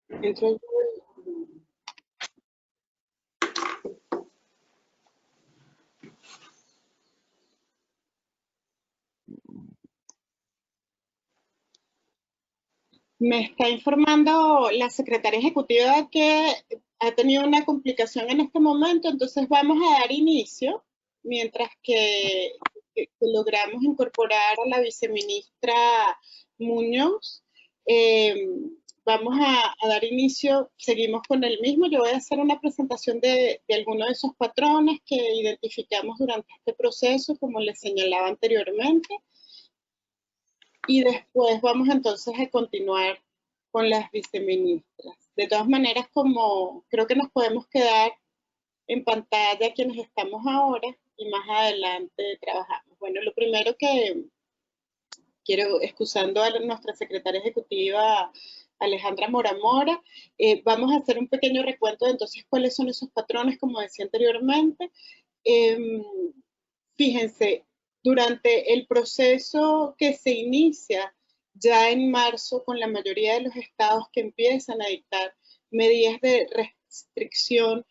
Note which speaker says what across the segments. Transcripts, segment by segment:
Speaker 1: Entro yo. Me está informando la secretaria ejecutiva que ha tenido una complicación en este momento, entonces vamos a dar inicio mientras que logramos incorporar a la viceministra Muñoz. Eh, Vamos a dar inicio, seguimos con el mismo. Yo voy a hacer una presentación de algunos de esos patrones que identificamos durante este proceso, como les señalaba anteriormente. Y después vamos entonces a continuar con las viceministras. De todas maneras, como creo que nos podemos quedar en pantalla quienes estamos ahora y más adelante trabajamos. Bueno, lo primero que quiero, excusando a nuestra secretaria ejecutiva Alejandra Mora, vamos a hacer un pequeño recuento de entonces cuáles son esos patrones, como decía anteriormente. Fíjense, durante el proceso que se inicia ya en marzo con la mayoría de los estados que empiezan a dictar medidas de restricción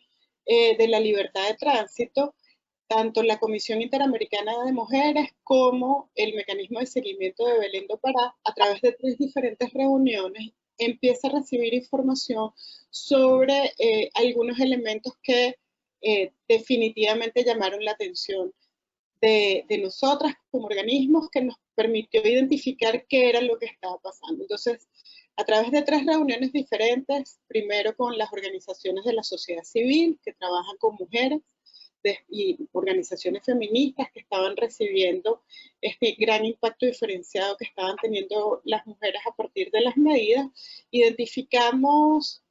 Speaker 1: de la libertad de tránsito, tanto la Comisión Interamericana de Mujeres como el mecanismo de seguimiento de Belén do Pará, a través de 3 diferentes reuniones, empieza a recibir información sobre algunos elementos que definitivamente llamaron la atención de nosotras como organismos, que nos permitió identificar qué era lo que estaba pasando. Entonces, a través de 3 reuniones diferentes, primero con las organizaciones de la sociedad civil que trabajan con mujeres y organizaciones feministas que estaban recibiendo este gran impacto diferenciado que estaban teniendo las mujeres a partir de las medidas, identificamos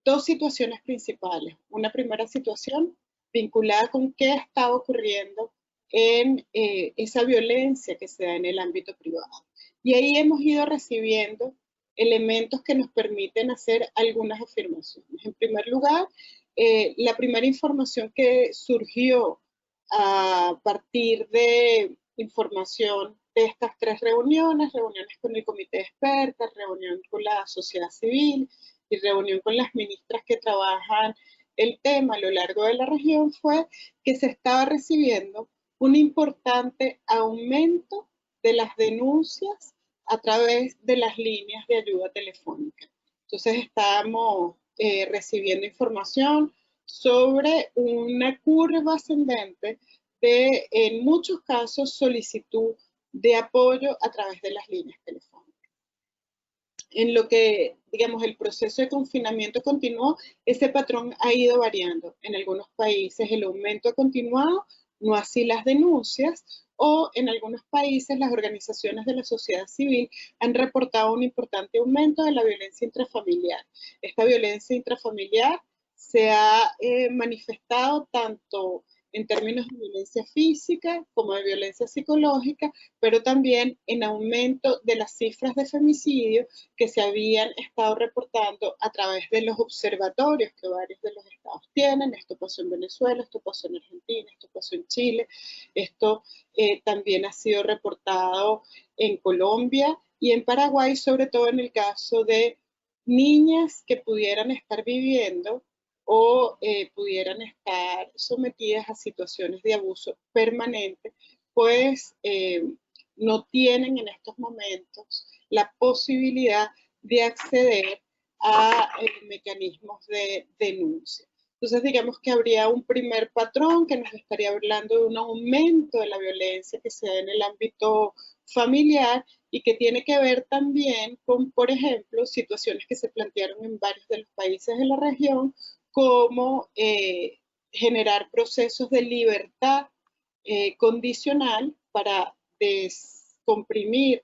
Speaker 1: 2 situaciones principales. Una primera situación vinculada con qué estaba ocurriendo en esa violencia que se da en el ámbito privado. Y ahí hemos ido recibiendo elementos que nos permiten hacer algunas afirmaciones. En primer lugar, la primera información que surgió a partir de información de estas 3 reuniones con el comité de expertas, reunión con la sociedad civil y reunión con las ministras que trabajan el tema a lo largo de la región, fue que se estaba recibiendo un importante aumento de las denuncias a través de las líneas de ayuda telefónica. Entonces estábamos recibiendo información sobre una curva ascendente de, en muchos casos, solicitud de apoyo a través de las líneas telefónicas. En lo que, digamos, el proceso de confinamiento continuó, ese patrón ha ido variando. En algunos países el aumento ha continuado, no así las denuncias, o en algunos países las organizaciones de la sociedad civil han reportado un importante aumento de la violencia intrafamiliar. Esta violencia intrafamiliar se ha manifestado tanto en términos de violencia física como de violencia psicológica, pero también en aumento de las cifras de femicidio que se habían estado reportando a través de los observatorios que varios de los estados tienen. Esto pasó en Venezuela, esto pasó en Argentina, esto pasó en Chile, esto también ha sido reportado en Colombia y en Paraguay, sobre todo en el caso de niñas que pudieran estar viviendo o pudieran estar sometidas a situaciones de abuso permanente, pues no tienen en estos momentos la posibilidad de acceder a mecanismos de denuncia. Entonces, digamos que habría un primer patrón que nos estaría hablando de un aumento de la violencia que se da en el ámbito familiar y que tiene que ver también con, por ejemplo, situaciones que se plantearon en varios de los países de la región, como generar procesos de libertad condicional para descomprimir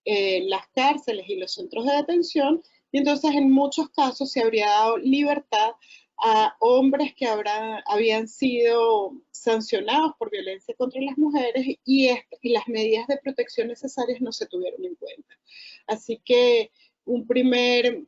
Speaker 1: las cárceles y los centros de detención, y entonces en muchos casos se habría dado libertad a hombres que habían sido sancionados por violencia contra las mujeres y las medidas de protección necesarias no se tuvieron en cuenta. Así que un primer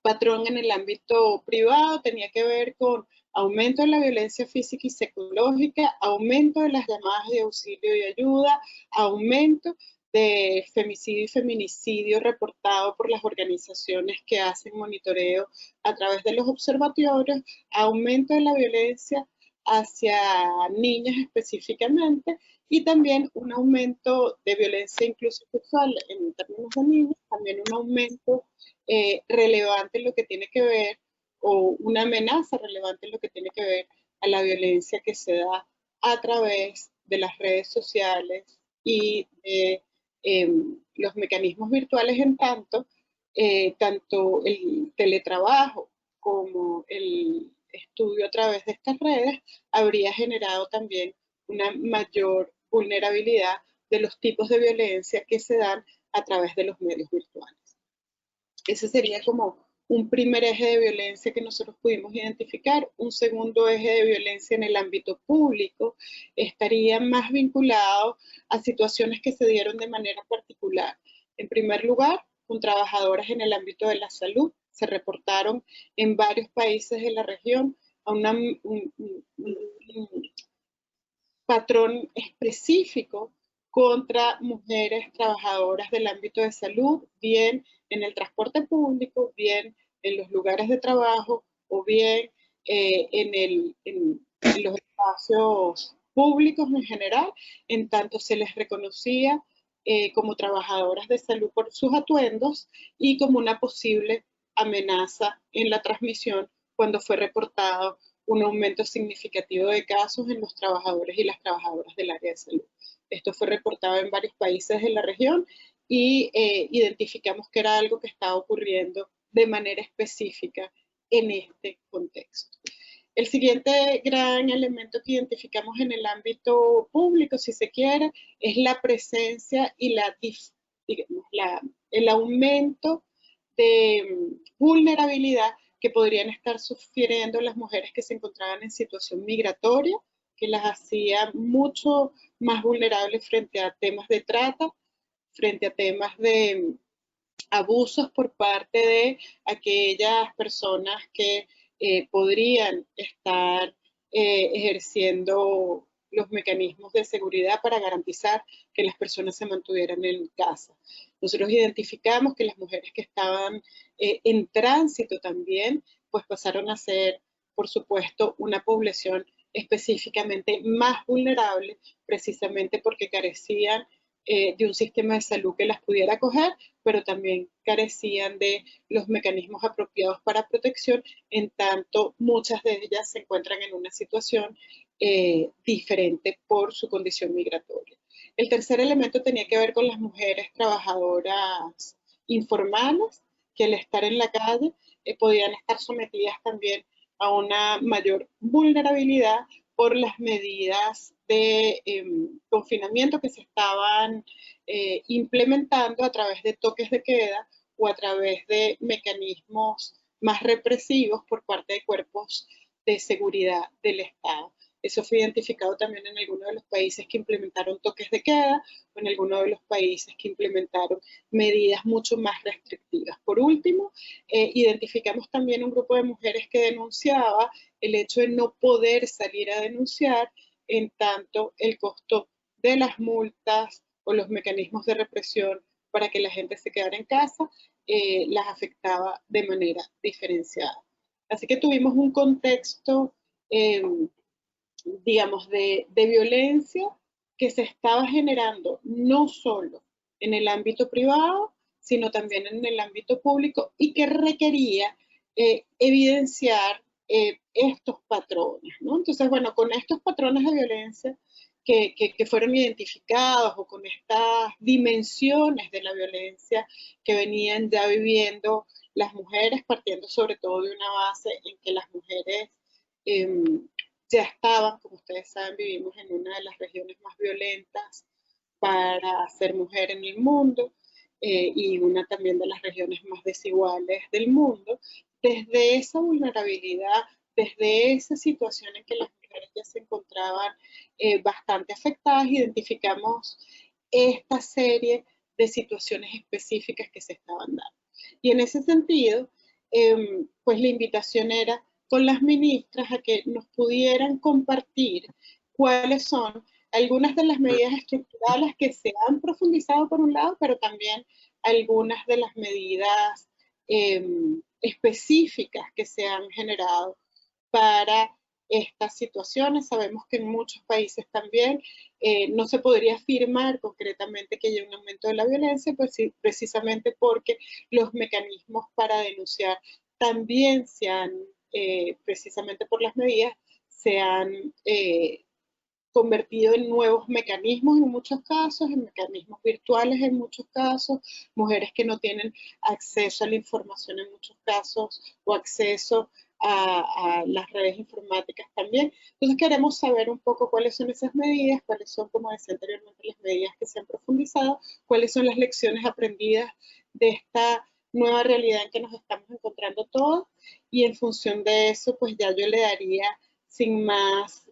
Speaker 1: patrón en el ámbito privado tenía que ver con aumento de la violencia física y psicológica, aumento de las llamadas de auxilio y ayuda, aumento de femicidio y feminicidio reportado por las organizaciones que hacen monitoreo a través de los observatorios, aumento de la violencia hacia niñas específicamente, y también un aumento de violencia incluso sexual en términos de niños, también un aumento relevante en lo que tiene que ver, o una amenaza relevante en lo que tiene que ver a la violencia que se da a través de las redes sociales y de los mecanismos virtuales, en tanto, tanto el teletrabajo como el estudio a través de estas redes habría generado también una mayor vulnerabilidad de los tipos de violencia que se dan a través de los medios virtuales. Ese sería como un primer eje de violencia que nosotros pudimos identificar. Un segundo eje de violencia en el ámbito público estaría más vinculado a situaciones que se dieron de manera particular. En primer lugar, con trabajadoras en el ámbito de la salud. Se reportaron en varios países de la región a un patrón específico contra mujeres trabajadoras del ámbito de salud, bien en el transporte público, bien en los lugares de trabajo, o bien en los espacios públicos en general, en tanto se les reconocía como trabajadoras de salud por sus atuendos y como una posible amenaza en la transmisión cuando fue reportado un aumento significativo de casos en los trabajadores y las trabajadoras del área de salud. Esto fue reportado en varios países de la región y identificamos que era algo que estaba ocurriendo de manera específica en este contexto. El siguiente gran elemento que identificamos en el ámbito público, si se quiere, es la presencia y el aumento de vulnerabilidad que podrían estar sufriendo las mujeres que se encontraban en situación migratoria, que las hacía mucho más vulnerables frente a temas de trata, frente a temas de abusos por parte de aquellas personas que podrían estar ejerciendo los mecanismos de seguridad para garantizar que las personas se mantuvieran en casa. Nosotros identificamos que las mujeres que estaban en tránsito también, pues pasaron a ser, por supuesto, una población específicamente más vulnerable, precisamente porque carecían de un sistema de salud que las pudiera acoger, pero también carecían de los mecanismos apropiados para protección, en tanto muchas de ellas se encuentran en una situación diferente por su condición migratoria. El tercer elemento tenía que ver con las mujeres trabajadoras informales, que al estar en la calle podían estar sometidas también a una mayor vulnerabilidad por las medidas de confinamiento que se estaban implementando a través de toques de queda o a través de mecanismos más represivos por parte de cuerpos de seguridad del Estado. Eso fue identificado también en algunos de los países que implementaron toques de queda o en algunos de los países que implementaron medidas mucho más restrictivas. Por último, identificamos también un grupo de mujeres que denunciaba el hecho de no poder salir a denunciar, en tanto el costo de las multas o los mecanismos de represión para que la gente se quedara en casa las afectaba de manera diferenciada. Así que tuvimos un contexto digamos, de violencia que se estaba generando no solo en el ámbito privado, sino también en el ámbito público, y que requería evidenciar estos patrones, ¿no? Entonces, bueno, con estos patrones de violencia que fueron identificados, o con estas dimensiones de la violencia que venían ya viviendo las mujeres, partiendo sobre todo de una base en que las mujeres ya estaban, como ustedes saben, vivimos en una de las regiones más violentas para ser mujer en el mundo y una también de las regiones más desiguales del mundo. Desde esa vulnerabilidad, desde esa situación en que las mujeres ya se encontraban bastante afectadas, identificamos esta serie de situaciones específicas que se estaban dando. Y en ese sentido, pues la invitación era con las ministras a que nos pudieran compartir cuáles son algunas de las medidas estructurales que se han profundizado por un lado, pero también algunas de las medidas específicas que se han generado para estas situaciones. Sabemos que en muchos países también no se podría afirmar concretamente que haya un aumento de la violencia, pues sí, precisamente porque los mecanismos para denunciar también se han, precisamente por las medidas, se han convertido en nuevos mecanismos en muchos casos, en mecanismos virtuales en muchos casos, mujeres que no tienen acceso a la información en muchos casos o acceso a las redes informáticas también. Entonces queremos saber un poco cuáles son esas medidas, cuáles son, como decía anteriormente, las medidas que se han profundizado, cuáles son las lecciones aprendidas de esta nueva realidad en que nos estamos encontrando todos, y en función de eso, pues ya yo le daría sin más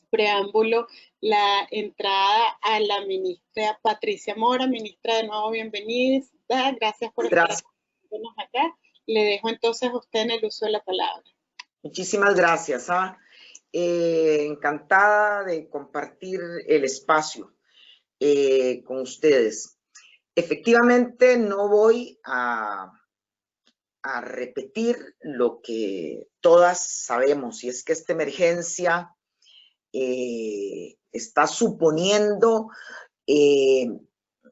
Speaker 1: preámbulo la entrada a la ministra Patricia Mora. Ministra, de nuevo, bienvenida. Gracias por estar acá. Le dejo entonces a usted en el uso de la palabra.
Speaker 2: Muchísimas gracias. Encantada de compartir el espacio con ustedes. Efectivamente, no voy a repetir lo que todas sabemos, y es que esta emergencia está suponiendo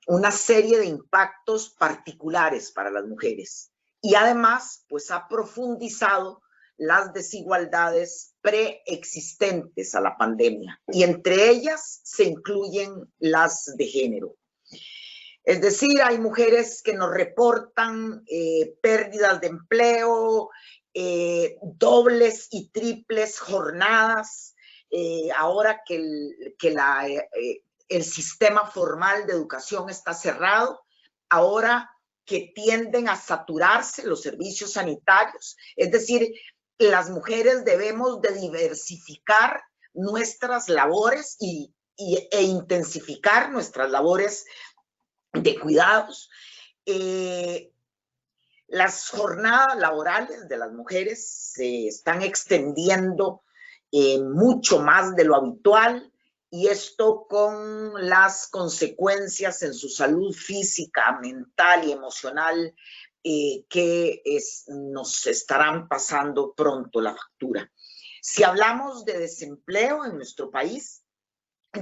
Speaker 2: una serie de impactos particulares para las mujeres, y además pues ha profundizado las desigualdades preexistentes a la pandemia, y entre ellas se incluyen las de género. Es decir, hay mujeres que nos reportan pérdidas de empleo, dobles y triples jornadas, ahora que el sistema formal de educación está cerrado, ahora que tienden a saturarse los servicios sanitarios. Es decir, las mujeres debemos de diversificar nuestras labores e intensificar nuestras labores de cuidados. Las jornadas laborales de las mujeres se están extendiendo mucho más de lo habitual, y esto con las consecuencias en su salud física, mental y emocional que nos estarán pasando pronto la factura. Si hablamos de desempleo en nuestro país,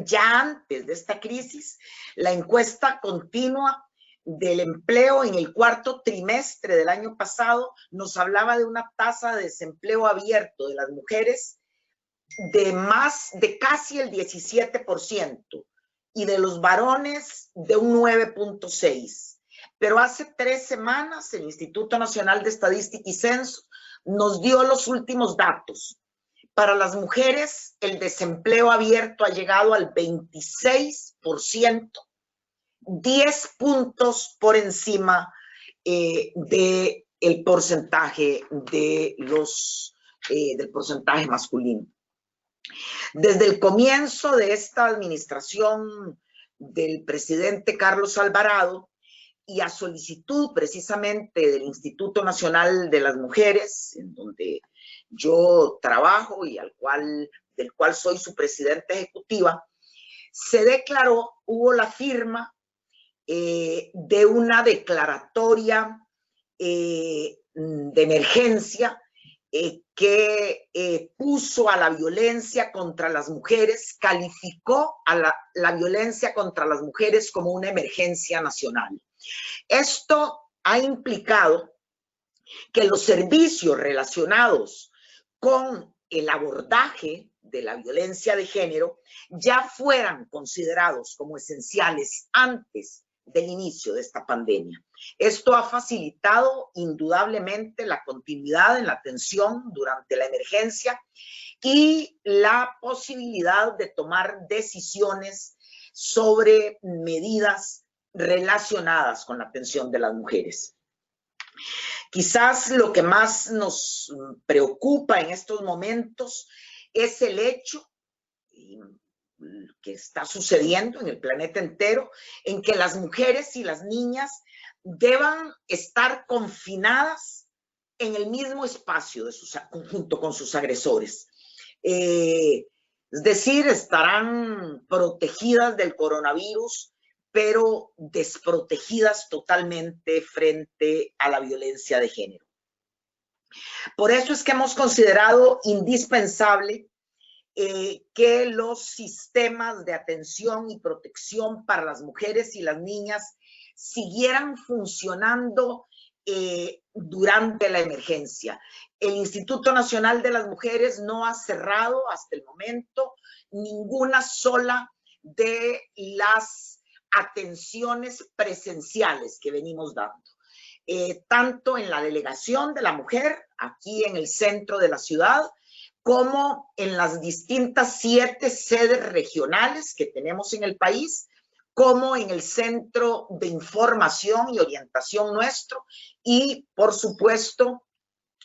Speaker 2: ya antes de esta crisis, la encuesta continua del empleo en el cuarto trimestre del año pasado nos hablaba de una tasa de desempleo abierto de las mujeres de casi el 17%, y de los varones de un 9.6%. Pero hace 3 semanas el Instituto Nacional de Estadística y Censo nos dio los últimos datos. Para las mujeres, el desempleo abierto ha llegado al 26%, 10 puntos por encima del porcentaje del porcentaje masculino. Desde el comienzo de esta administración del presidente Carlos Alvarado, y a solicitud precisamente del Instituto Nacional de las Mujeres, en donde yo trabajo y del cual soy su presidenta ejecutiva, se declaró, hubo la firma de una declaratoria de emergencia que puso a la violencia contra las mujeres, calificó a la violencia contra las mujeres como una emergencia nacional. Esto ha implicado que los servicios relacionados con el abordaje de la violencia de género ya fueran considerados como esenciales antes del inicio de esta pandemia. Esto ha facilitado indudablemente la continuidad en la atención durante la emergencia y la posibilidad de tomar decisiones sobre medidas relacionadas con la atención de las mujeres. Quizás lo que más nos preocupa en estos momentos es el hecho que está sucediendo en el planeta entero, en que las mujeres y las niñas deban estar confinadas en el mismo espacio junto con sus agresores. Es decir, estarán protegidas del coronavirus, pero desprotegidas totalmente frente a la violencia de género. Por eso es que hemos considerado indispensable que los sistemas de atención y protección para las mujeres y las niñas siguieran funcionando durante la emergencia. El Instituto Nacional de las Mujeres no ha cerrado hasta el momento ninguna sola de las atenciones presenciales que venimos dando. Tanto en la delegación de la mujer, aquí en el centro de la ciudad, como en las distintas 7 sedes regionales que tenemos en el país, como en el Centro de Información y Orientación nuestro y, por supuesto,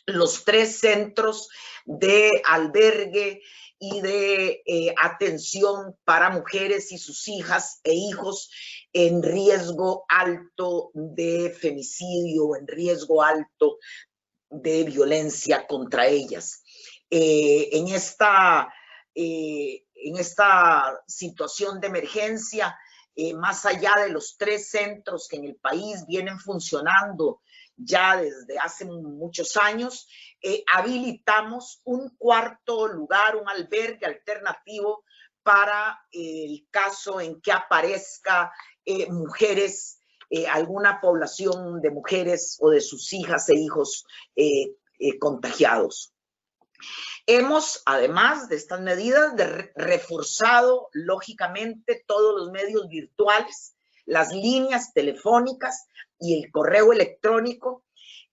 Speaker 2: los 3 centros de albergue y de atención para mujeres y sus hijas e hijos en riesgo alto de femicidio, en riesgo alto de violencia contra ellas. En esta situación de emergencia, más allá de los 3 centros que en el país vienen funcionando ya desde hace muchos años, habilitamos un 4º lugar, un albergue alternativo para el caso en que aparezca mujeres, alguna población de mujeres o de sus hijas e hijos contagiados. Hemos, además de estas medidas, reforzado lógicamente todos los medios virtuales, las líneas telefónicas y el correo electrónico,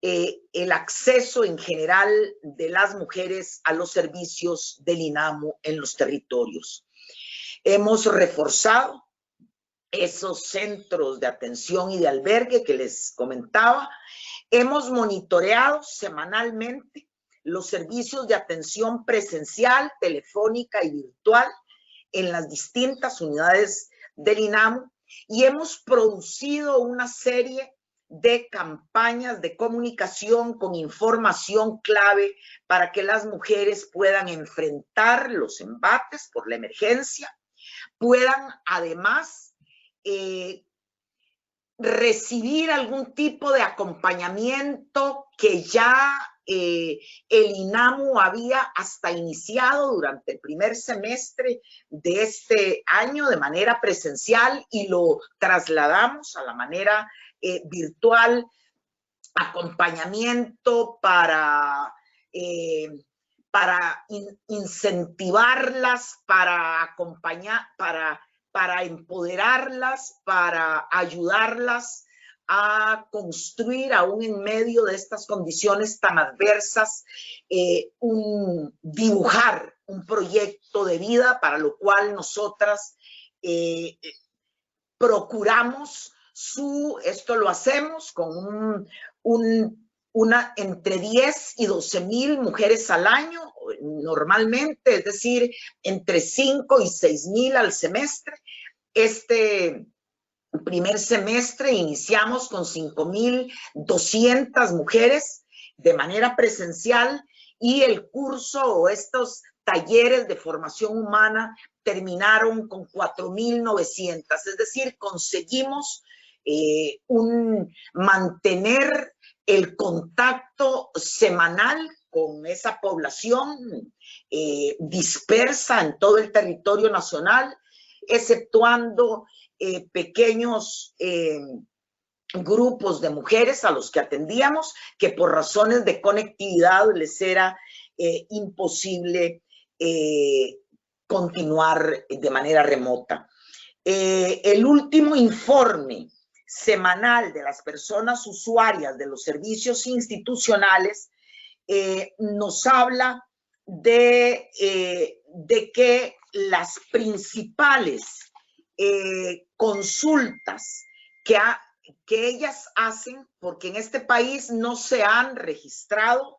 Speaker 2: el acceso en general de las mujeres a los servicios del INAMU en los territorios. Hemos reforzado esos centros de atención y de albergue que les comentaba. Hemos monitoreado semanalmente los servicios de atención presencial, telefónica y virtual en las distintas unidades del INAMU y hemos producido una serie de campañas de comunicación con información clave para que las mujeres puedan enfrentar los embates por la emergencia, puedan además recibir algún tipo de acompañamiento que ya el INAMU había hasta iniciado durante el primer semestre de este año de manera presencial y lo trasladamos a la manera virtual, acompañamiento para incentivarlas, para acompañar, para empoderarlas, para ayudarlas a construir, aún en medio de estas condiciones tan adversas, dibujar un proyecto de vida para lo cual nosotras procuramos esto lo hacemos con entre 10 y 12,000 mujeres al año, normalmente, es decir, entre 5 y 6,000 al semestre. Este primer semestre iniciamos con 5,200 mujeres de manera presencial y el curso o estos talleres de formación humana terminaron con 4,900, es decir, conseguimos mantener el contacto semanal con esa población dispersa en todo el territorio nacional, exceptuando pequeños grupos de mujeres a los que atendíamos, que por razones de conectividad les era imposible continuar de manera remota. El último informe semanal de las personas usuarias de los servicios institucionales nos habla de que las principales consultas que ellas hacen, porque en este país no se han registrado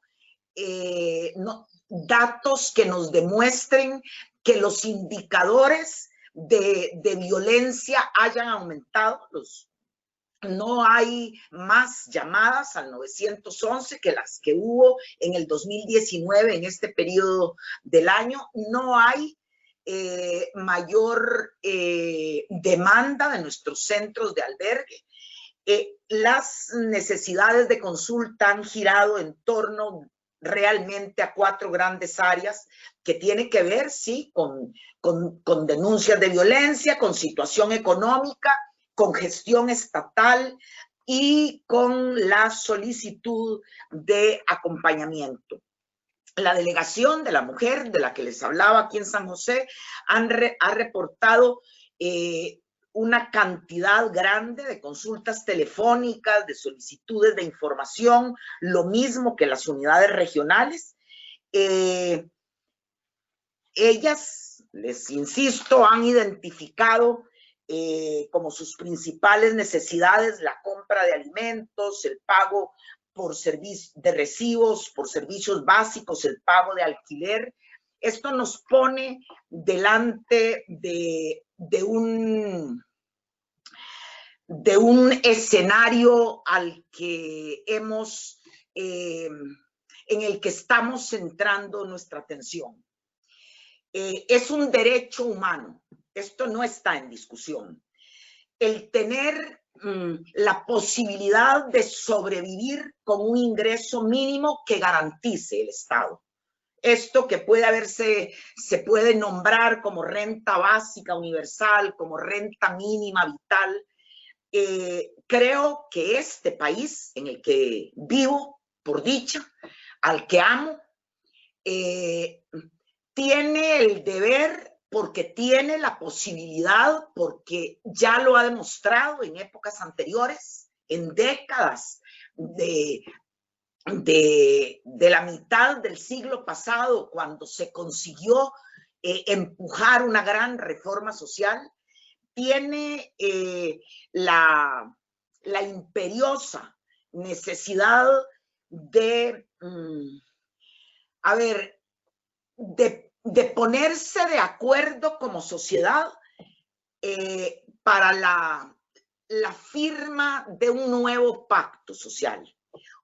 Speaker 2: datos que nos demuestren que los indicadores de violencia hayan aumentado. No hay más llamadas al 911 que las que hubo en el 2019, en este periodo del año. No hay mayor demanda de nuestros centros de albergue. Las necesidades de consulta han girado en torno realmente a 4 grandes áreas que tienen que ver, sí, con denuncias de violencia, con situación económica, con gestión estatal y con la solicitud de acompañamiento. La delegación de la mujer de la que les hablaba aquí en San José ha reportado una cantidad grande de consultas telefónicas, de solicitudes de información, lo mismo que las unidades regionales. Ellas, les insisto, han identificado como sus principales necesidades la compra de alimentos, el pago por de recibos, por servicios básicos, el pago de alquiler. Esto nos pone delante de un escenario al que en el que estamos centrando nuestra atención. Es un derecho humano, esto no está en discusión. El tener la posibilidad de sobrevivir con un ingreso mínimo que garantice el Estado. Esto que se puede nombrar como renta básica universal, como renta mínima vital. Creo que este país en el que vivo, por dicha, al que amo, tiene el deber, porque tiene la posibilidad, porque ya lo ha demostrado en épocas anteriores, en décadas de la mitad del siglo pasado, cuando se consiguió empujar una gran reforma social, tiene la imperiosa necesidad de ponerse de acuerdo como sociedad para la firma de un nuevo pacto social.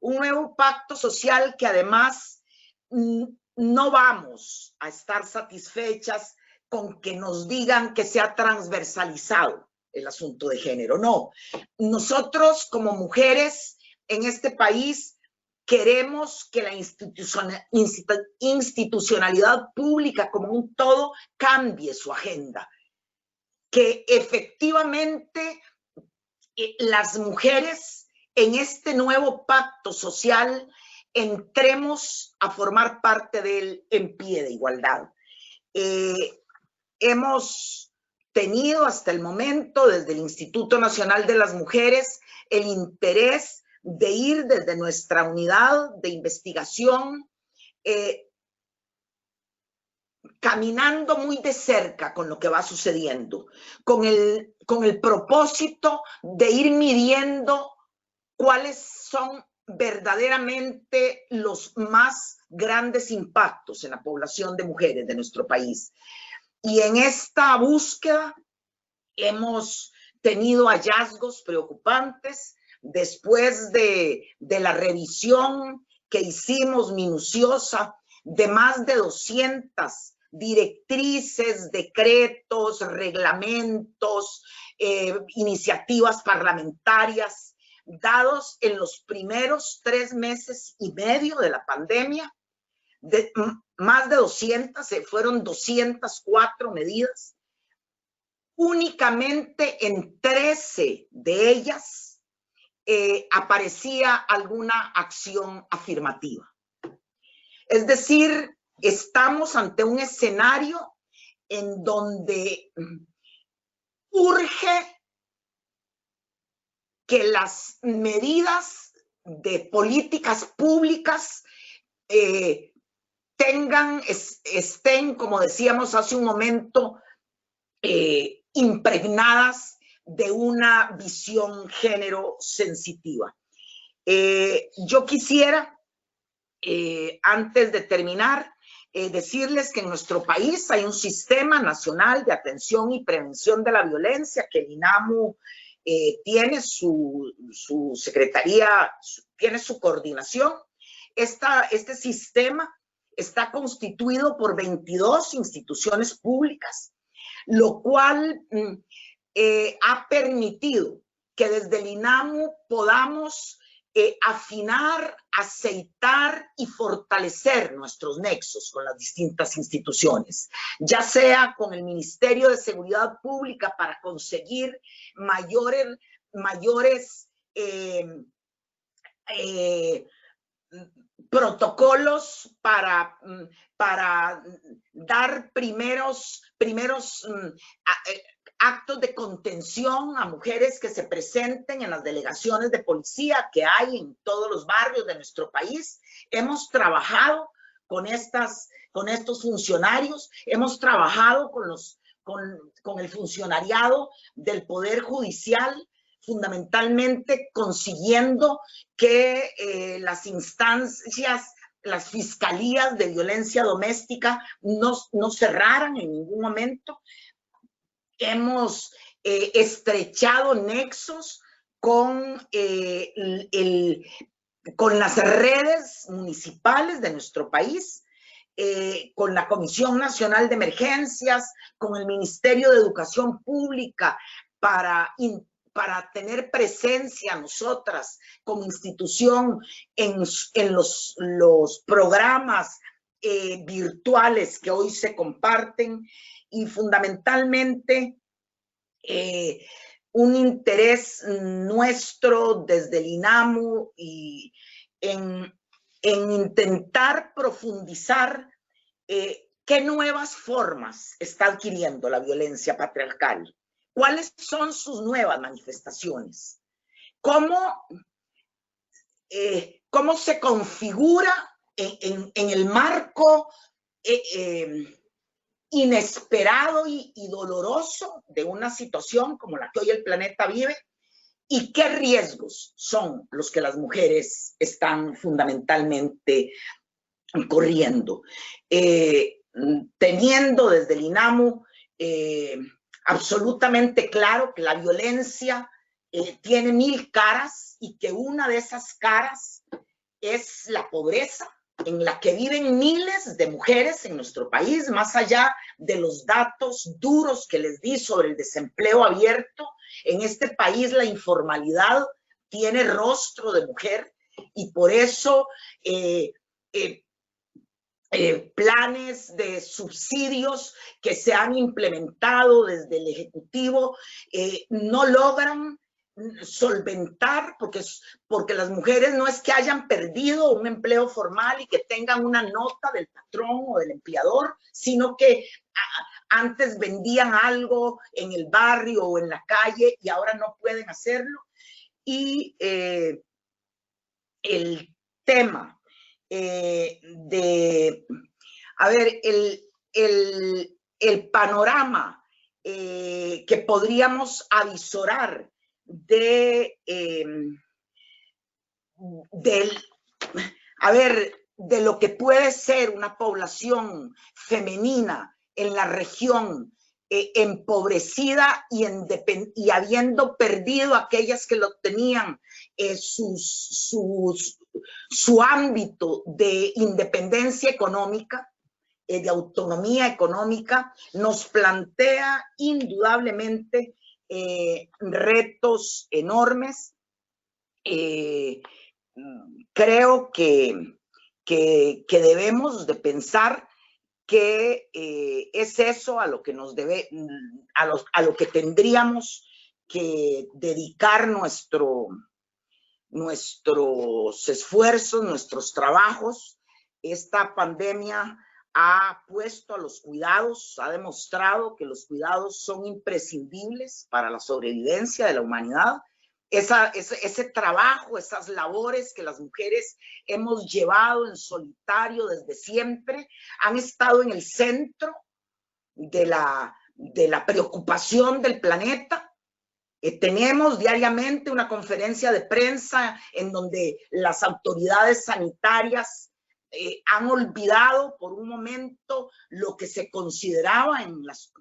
Speaker 2: Un nuevo pacto social que además no vamos a estar satisfechas con que nos digan que se ha transversalizado el asunto de género. No, nosotros como mujeres en este país queremos que la institucionalidad pública como un todo cambie su agenda, que efectivamente las mujeres en este nuevo pacto social entremos a formar parte de él en pie de igualdad. Hemos tenido hasta el momento desde el Instituto Nacional de las Mujeres el interés de ir desde nuestra unidad de investigación caminando muy de cerca con lo que va sucediendo, con el propósito de ir midiendo cuáles son verdaderamente los más grandes impactos en la población de mujeres de nuestro país. Y en esta búsqueda hemos tenido hallazgos preocupantes después de la revisión que hicimos minuciosa de más de 200 directrices, decretos, reglamentos, iniciativas parlamentarias dados en los primeros 3 meses y medio de la pandemia. Más de 200, fueron 204 medidas. Únicamente en 13 de ellas aparecía alguna acción afirmativa. Es decir, estamos ante un escenario en donde urge que las medidas de políticas públicas estén, como decíamos hace un momento, impregnadas de una visión género sensitiva. Yo quisiera, antes de terminar, decirles que en nuestro país hay un Sistema Nacional de Atención y Prevención de la Violencia, que el INAMU tiene su secretaría, tiene su coordinación. Este sistema está constituido por 22 instituciones públicas, lo cual ha permitido que desde el INAMU podamos afinar, aceitar y fortalecer nuestros nexos con las distintas instituciones, ya sea con el Ministerio de Seguridad Pública para conseguir mayores protocolos para dar primeros actos de contención a mujeres que se presenten en las delegaciones de policía que hay en todos los barrios de nuestro país. Hemos trabajado con estos funcionarios, hemos trabajado con el funcionariado del Poder Judicial, fundamentalmente consiguiendo que las instancias, las fiscalías de violencia doméstica no cerraran en ningún momento. Hemos estrechado nexos con las redes municipales de nuestro país, con la Comisión Nacional de Emergencias, con el Ministerio de Educación Pública, para tener presencia nosotras como institución en los programas virtuales que hoy se comparten, y fundamentalmente un interés nuestro desde el INAMU y en intentar profundizar qué nuevas formas está adquiriendo la violencia patriarcal, cuáles son sus nuevas manifestaciones, cómo se configura en el marco inesperado y doloroso de una situación como la que hoy el planeta vive, y qué riesgos son los que las mujeres están fundamentalmente corriendo. Teniendo desde el INAMU absolutamente claro que la violencia tiene 1000 caras y que una de esas caras es la pobreza, en la que viven miles de mujeres en nuestro país, más allá de los datos duros que les di sobre el desempleo abierto. En este país la informalidad tiene rostro de mujer, y por eso planes de subsidios que se han implementado desde el Ejecutivo no logran solventar, porque las mujeres no es que hayan perdido un empleo formal y que tengan una nota del patrón o del empleador, sino que antes vendían algo en el barrio o en la calle y ahora no pueden hacerlo. Y el tema el panorama que podríamos avisorar de lo que puede ser una población femenina en la región empobrecida y habiendo perdido aquellas que lo tenían su ámbito de independencia económica, de autonomía económica, nos plantea indudablemente retos enormes. Creo que debemos de pensar que es eso a lo que nos a lo que tendríamos que dedicar nuestros esfuerzos, nuestros trabajos. Esta pandemia ha puesto a los cuidados, ha demostrado que los cuidados son imprescindibles para la sobrevivencia de la humanidad. Ese trabajo, esas labores que las mujeres hemos llevado en solitario desde siempre, han estado en el centro de la preocupación del planeta. Tenemos diariamente una conferencia de prensa en donde las autoridades sanitarias han olvidado por un momento lo que se consideraba en las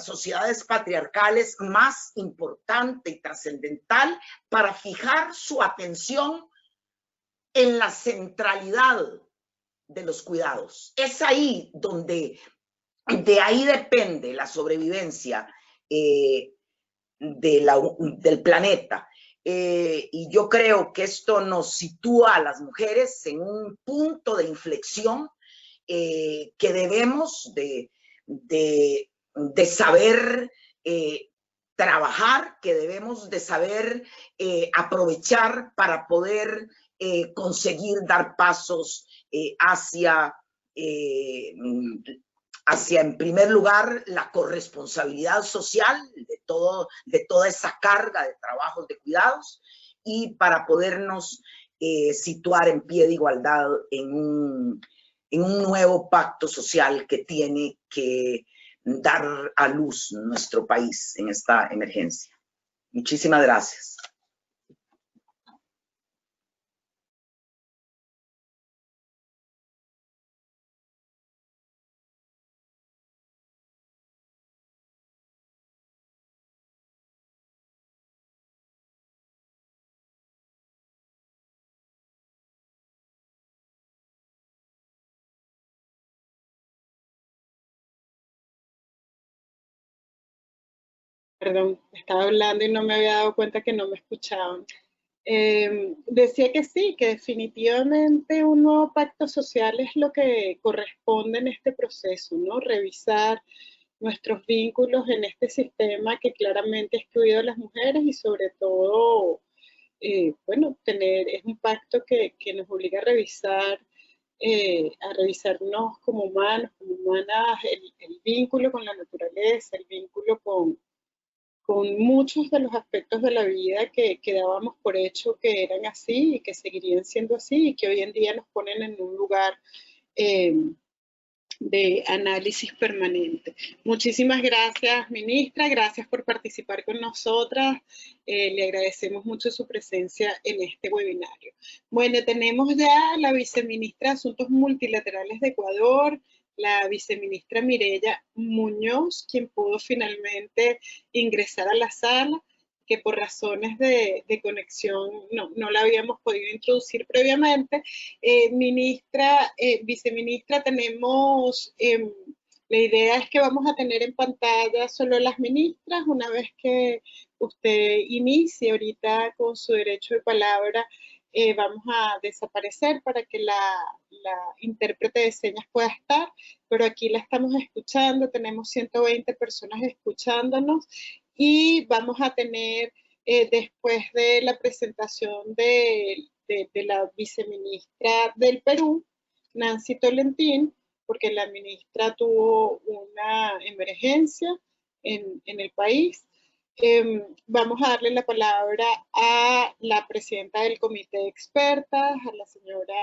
Speaker 2: sociedades patriarcales más importante y trascendental, para fijar su atención en la centralidad de los cuidados. Es ahí donde de ahí depende la sobrevivencia del planeta. Y yo creo que esto nos sitúa a las mujeres en un punto de inflexión que debemos de saber trabajar, que debemos de saber aprovechar para poder conseguir dar pasos hacia, en primer lugar, la corresponsabilidad social de toda esa carga de trabajos de cuidados, y para podernos situar en pie de igualdad en un nuevo pacto social que tiene que dar a luz nuestro país en esta emergencia. Muchísimas gracias.
Speaker 1: Perdón, estaba hablando y no me había dado cuenta que no me escuchaban. Decía que sí, que definitivamente un nuevo pacto social es lo que corresponde en este proceso, ¿no? Revisar nuestros vínculos en este sistema que claramente ha excluido a las mujeres y sobre todo, bueno, es un pacto que nos obliga a revisarnos como humanos, como humanas, el vínculo con la naturaleza, el vínculo con muchos de los aspectos de la vida que dábamos por hecho que eran así y que seguirían siendo así y que hoy en día nos ponen en un lugar de análisis permanente. Muchísimas gracias, ministra, gracias por participar con nosotras. Le agradecemos mucho su presencia en este webinario. Bueno, tenemos ya la viceministra de Asuntos Multilaterales de Ecuador, la viceministra Mireya Muñoz, quien pudo finalmente ingresar a la sala, que por razones de conexión no la habíamos podido introducir previamente. Viceministra, tenemos, la idea es que vamos a tener en pantalla solo las ministras. Una vez que usted inicie ahorita con su derecho de palabra, vamos a desaparecer para que la intérprete de señas pueda estar, pero aquí la estamos escuchando, tenemos 120 personas escuchándonos y vamos a tener, después de la presentación de la viceministra del Perú, Nancy Tolentín, porque la ministra tuvo una emergencia en el país. Vamos a darle la palabra a la presidenta del comité de expertas, a la señora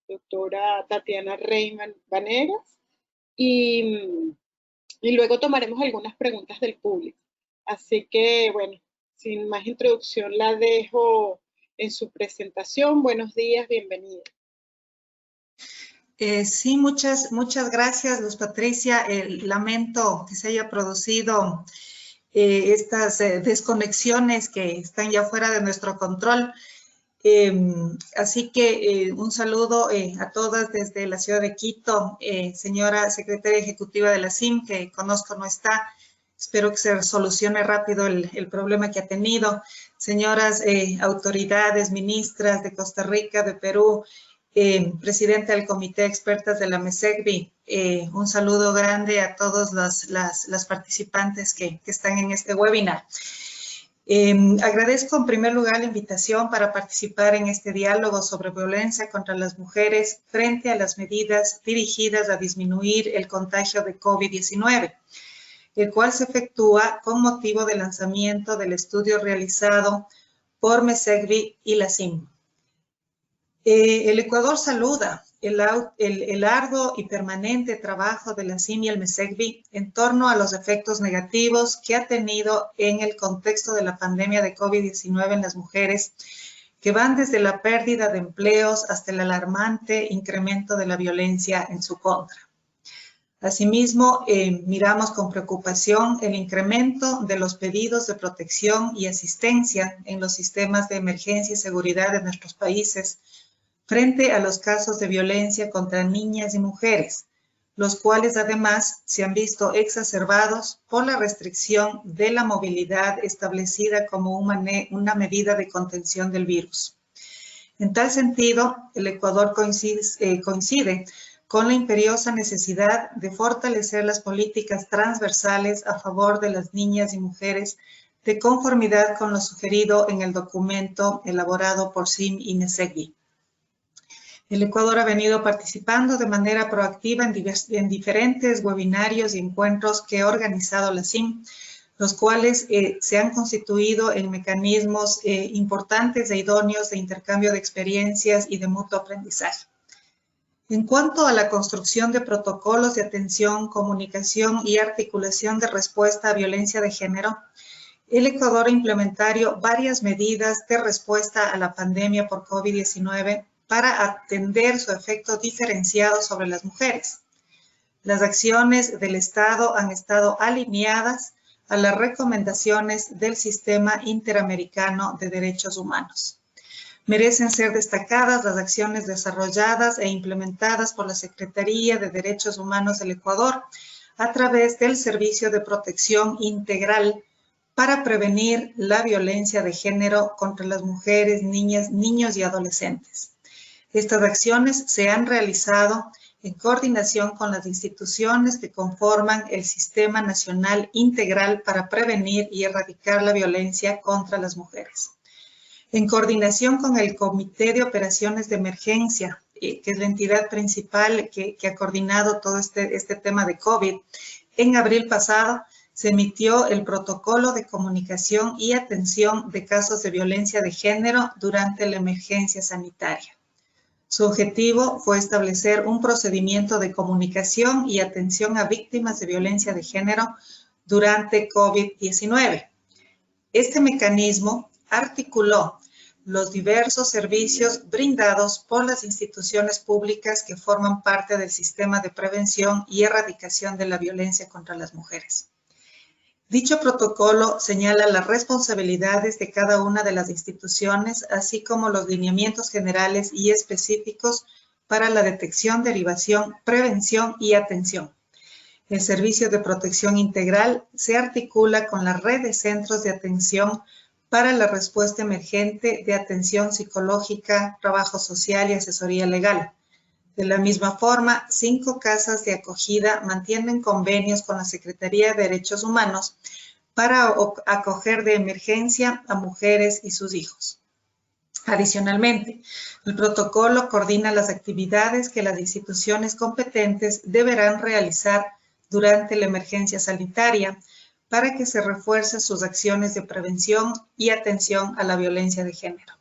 Speaker 1: doctora Tatiana Reyman Vanegas, y luego tomaremos algunas preguntas del público. Así que, bueno, sin más introducción, la dejo en su presentación. Buenos días, bienvenida.
Speaker 3: Sí, muchas gracias, Luz Patricia. Lamento que se haya producido estas desconexiones que están ya fuera de nuestro control. Así que un saludo a todas desde la ciudad de Quito. Señora secretaria ejecutiva de la CIM, que conozco no está. Espero que se solucione rápido el problema que ha tenido. Señoras autoridades, ministras de Costa Rica, de Perú, presidenta del Comité de Expertas de la MESECBI, un saludo grande a todos las participantes que están en este webinar. Agradezco en primer lugar la invitación para participar en este diálogo sobre violencia contra las mujeres frente a las medidas dirigidas a disminuir el contagio de COVID-19, el cual se efectúa con motivo del lanzamiento del estudio realizado por MESECBI y la CIM. El Ecuador saluda el arduo y permanente trabajo de la CIM y el MESECBI en torno a los efectos negativos que ha tenido en el contexto de la pandemia de COVID-19 en las mujeres, que van desde la pérdida de empleos hasta el alarmante incremento de la violencia en su contra. Asimismo, miramos con preocupación el incremento de los pedidos de protección y asistencia en los sistemas de emergencia y seguridad de nuestros países, frente a los casos de violencia contra niñas y mujeres, los cuales además se han visto exacerbados por la restricción de la movilidad establecida como una medida de contención del virus. En tal sentido, el Ecuador coincide con la imperiosa necesidad de fortalecer las políticas transversales a favor de las niñas y mujeres de conformidad con lo sugerido en el documento elaborado por CIM y NESEGBI. El Ecuador ha venido participando de manera proactiva en diferentes webinarios y encuentros que ha organizado la CIM, los cuales se han constituido en mecanismos importantes e idóneos de intercambio de experiencias y de mutuo aprendizaje. En cuanto a la construcción de protocolos de atención, comunicación y articulación de respuesta a violencia de género, el Ecuador ha implementado varias medidas de respuesta a la pandemia por COVID-19 para atender su efecto diferenciado sobre las mujeres. Las acciones del Estado han estado alineadas a las recomendaciones del Sistema Interamericano de Derechos Humanos. Merecen ser destacadas las acciones desarrolladas e implementadas por la Secretaría de Derechos Humanos del Ecuador a través del Servicio de Protección Integral para prevenir la violencia de género contra las mujeres, niñas, niños y adolescentes. Estas acciones se han realizado en coordinación con las instituciones que conforman el Sistema Nacional Integral para Prevenir y Erradicar la Violencia contra las Mujeres. En coordinación con el Comité de Operaciones de Emergencia, que es la entidad principal que ha coordinado todo este tema de COVID, en abril pasado se emitió el protocolo de comunicación y atención de casos de violencia de género durante la emergencia sanitaria. Su objetivo fue establecer un procedimiento de comunicación y atención a víctimas de violencia de género durante COVID-19. Este mecanismo articuló los diversos servicios brindados por las instituciones públicas que forman parte del sistema de prevención y erradicación de la violencia contra las mujeres. Dicho protocolo señala las responsabilidades de cada una de las instituciones, así como los lineamientos generales y específicos para la detección, derivación, prevención y atención. El Servicio de Protección Integral se articula con la red de centros de atención para la respuesta emergente de atención psicológica, trabajo social y asesoría legal. De la misma forma, 5 casas de acogida mantienen convenios con la Secretaría de Derechos Humanos para acoger de emergencia a mujeres y sus hijos. Adicionalmente, el protocolo coordina las actividades que las instituciones competentes deberán realizar durante la emergencia sanitaria para que se refuercen sus acciones de prevención y atención a la violencia de género.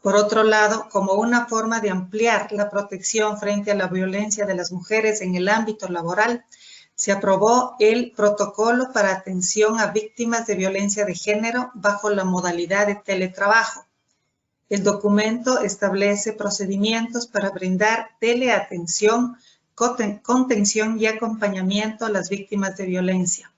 Speaker 3: Por otro lado, como una forma de ampliar la protección frente a la violencia de las mujeres en el ámbito laboral, se aprobó el protocolo para atención a víctimas de violencia de género bajo la modalidad de teletrabajo. El documento establece procedimientos para brindar teleatención, contención y acompañamiento a las víctimas de violencia.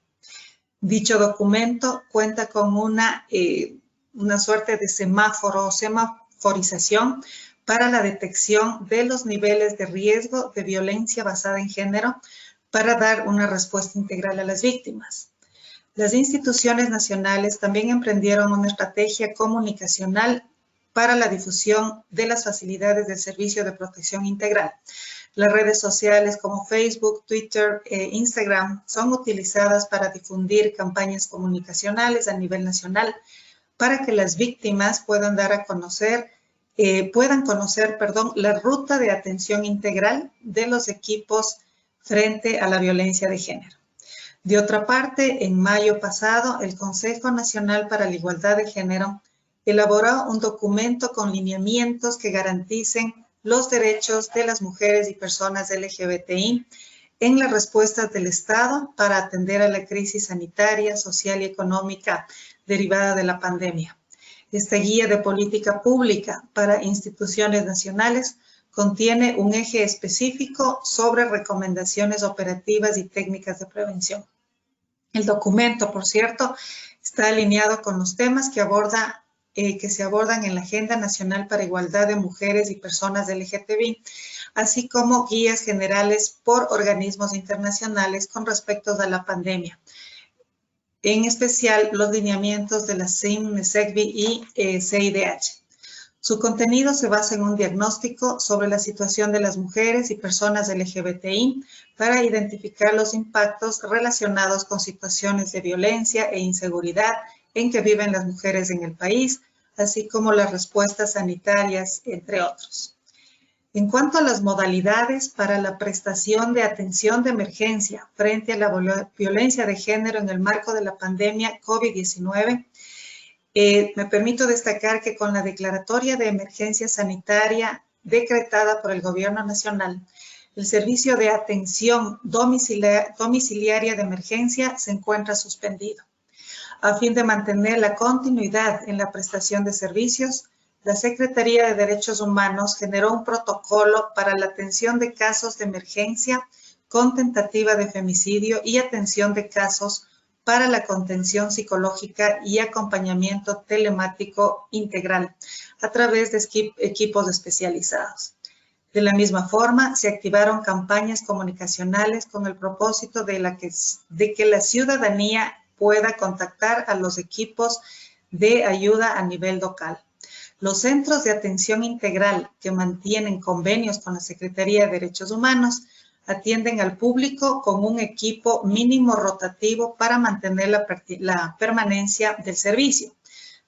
Speaker 3: Dicho documento cuenta con una suerte de semáforo o semaforización para la detección de los niveles de riesgo de violencia basada en género para dar una respuesta integral a las víctimas. Las instituciones nacionales también emprendieron una estrategia comunicacional para la difusión de las facilidades del Servicio de Protección Integral. Las redes sociales como Facebook, Twitter e Instagram son utilizadas para difundir campañas comunicacionales a nivel nacional para que las víctimas puedan conocer la ruta de atención integral de los equipos frente a la violencia de género. De otra parte, en mayo pasado, el Consejo Nacional para la Igualdad de Género elaboró un documento con lineamientos que garanticen los derechos de las mujeres y personas LGBTI en las respuestas del Estado para atender a la crisis sanitaria, social y económica derivada de la pandemia. Esta guía de política pública para instituciones nacionales contiene un eje específico sobre recomendaciones operativas y técnicas de prevención. El documento, por cierto, está alineado con los temas que aborda que se abordan en la Agenda Nacional para Igualdad de Mujeres y Personas LGTBI, así como guías generales por organismos internacionales con respecto a la pandemia, en especial los lineamientos de la CIM, SECBI y CIDH. Su contenido se basa en un diagnóstico sobre la situación de las mujeres y personas LGBTI para identificar los impactos relacionados con situaciones de violencia e inseguridad en que viven las mujeres en el país, así como las respuestas sanitarias, entre otros. En cuanto a las modalidades para la prestación de atención de emergencia frente a la violencia de género en el marco de la pandemia COVID-19, me permito destacar que con la declaratoria de emergencia sanitaria decretada por el Gobierno Nacional, el servicio de atención domiciliaria de emergencia se encuentra suspendido. A fin de mantener la continuidad en la prestación de servicios, la Secretaría de Derechos Humanos generó un protocolo para la atención de casos de emergencia con tentativa de femicidio y atención de casos para la contención psicológica y acompañamiento telemático integral a través de equipos especializados. De la misma forma, se activaron campañas comunicacionales con el propósito de que la ciudadanía pueda contactar a los equipos de ayuda a nivel local. Los centros de atención integral que mantienen convenios con la Secretaría de Derechos Humanos atienden al público con un equipo mínimo rotativo para mantener la permanencia del servicio.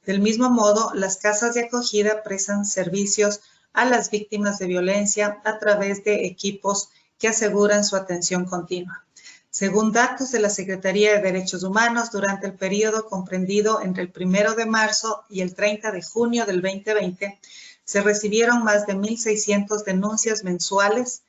Speaker 3: Del mismo modo, las casas de acogida prestan servicios a las víctimas de violencia a través de equipos que aseguran su atención continua. Según datos de la Secretaría de Derechos Humanos, durante el periodo comprendido entre el 1 de marzo y el 30 de junio del 2020, se recibieron más de 1.600 denuncias mensuales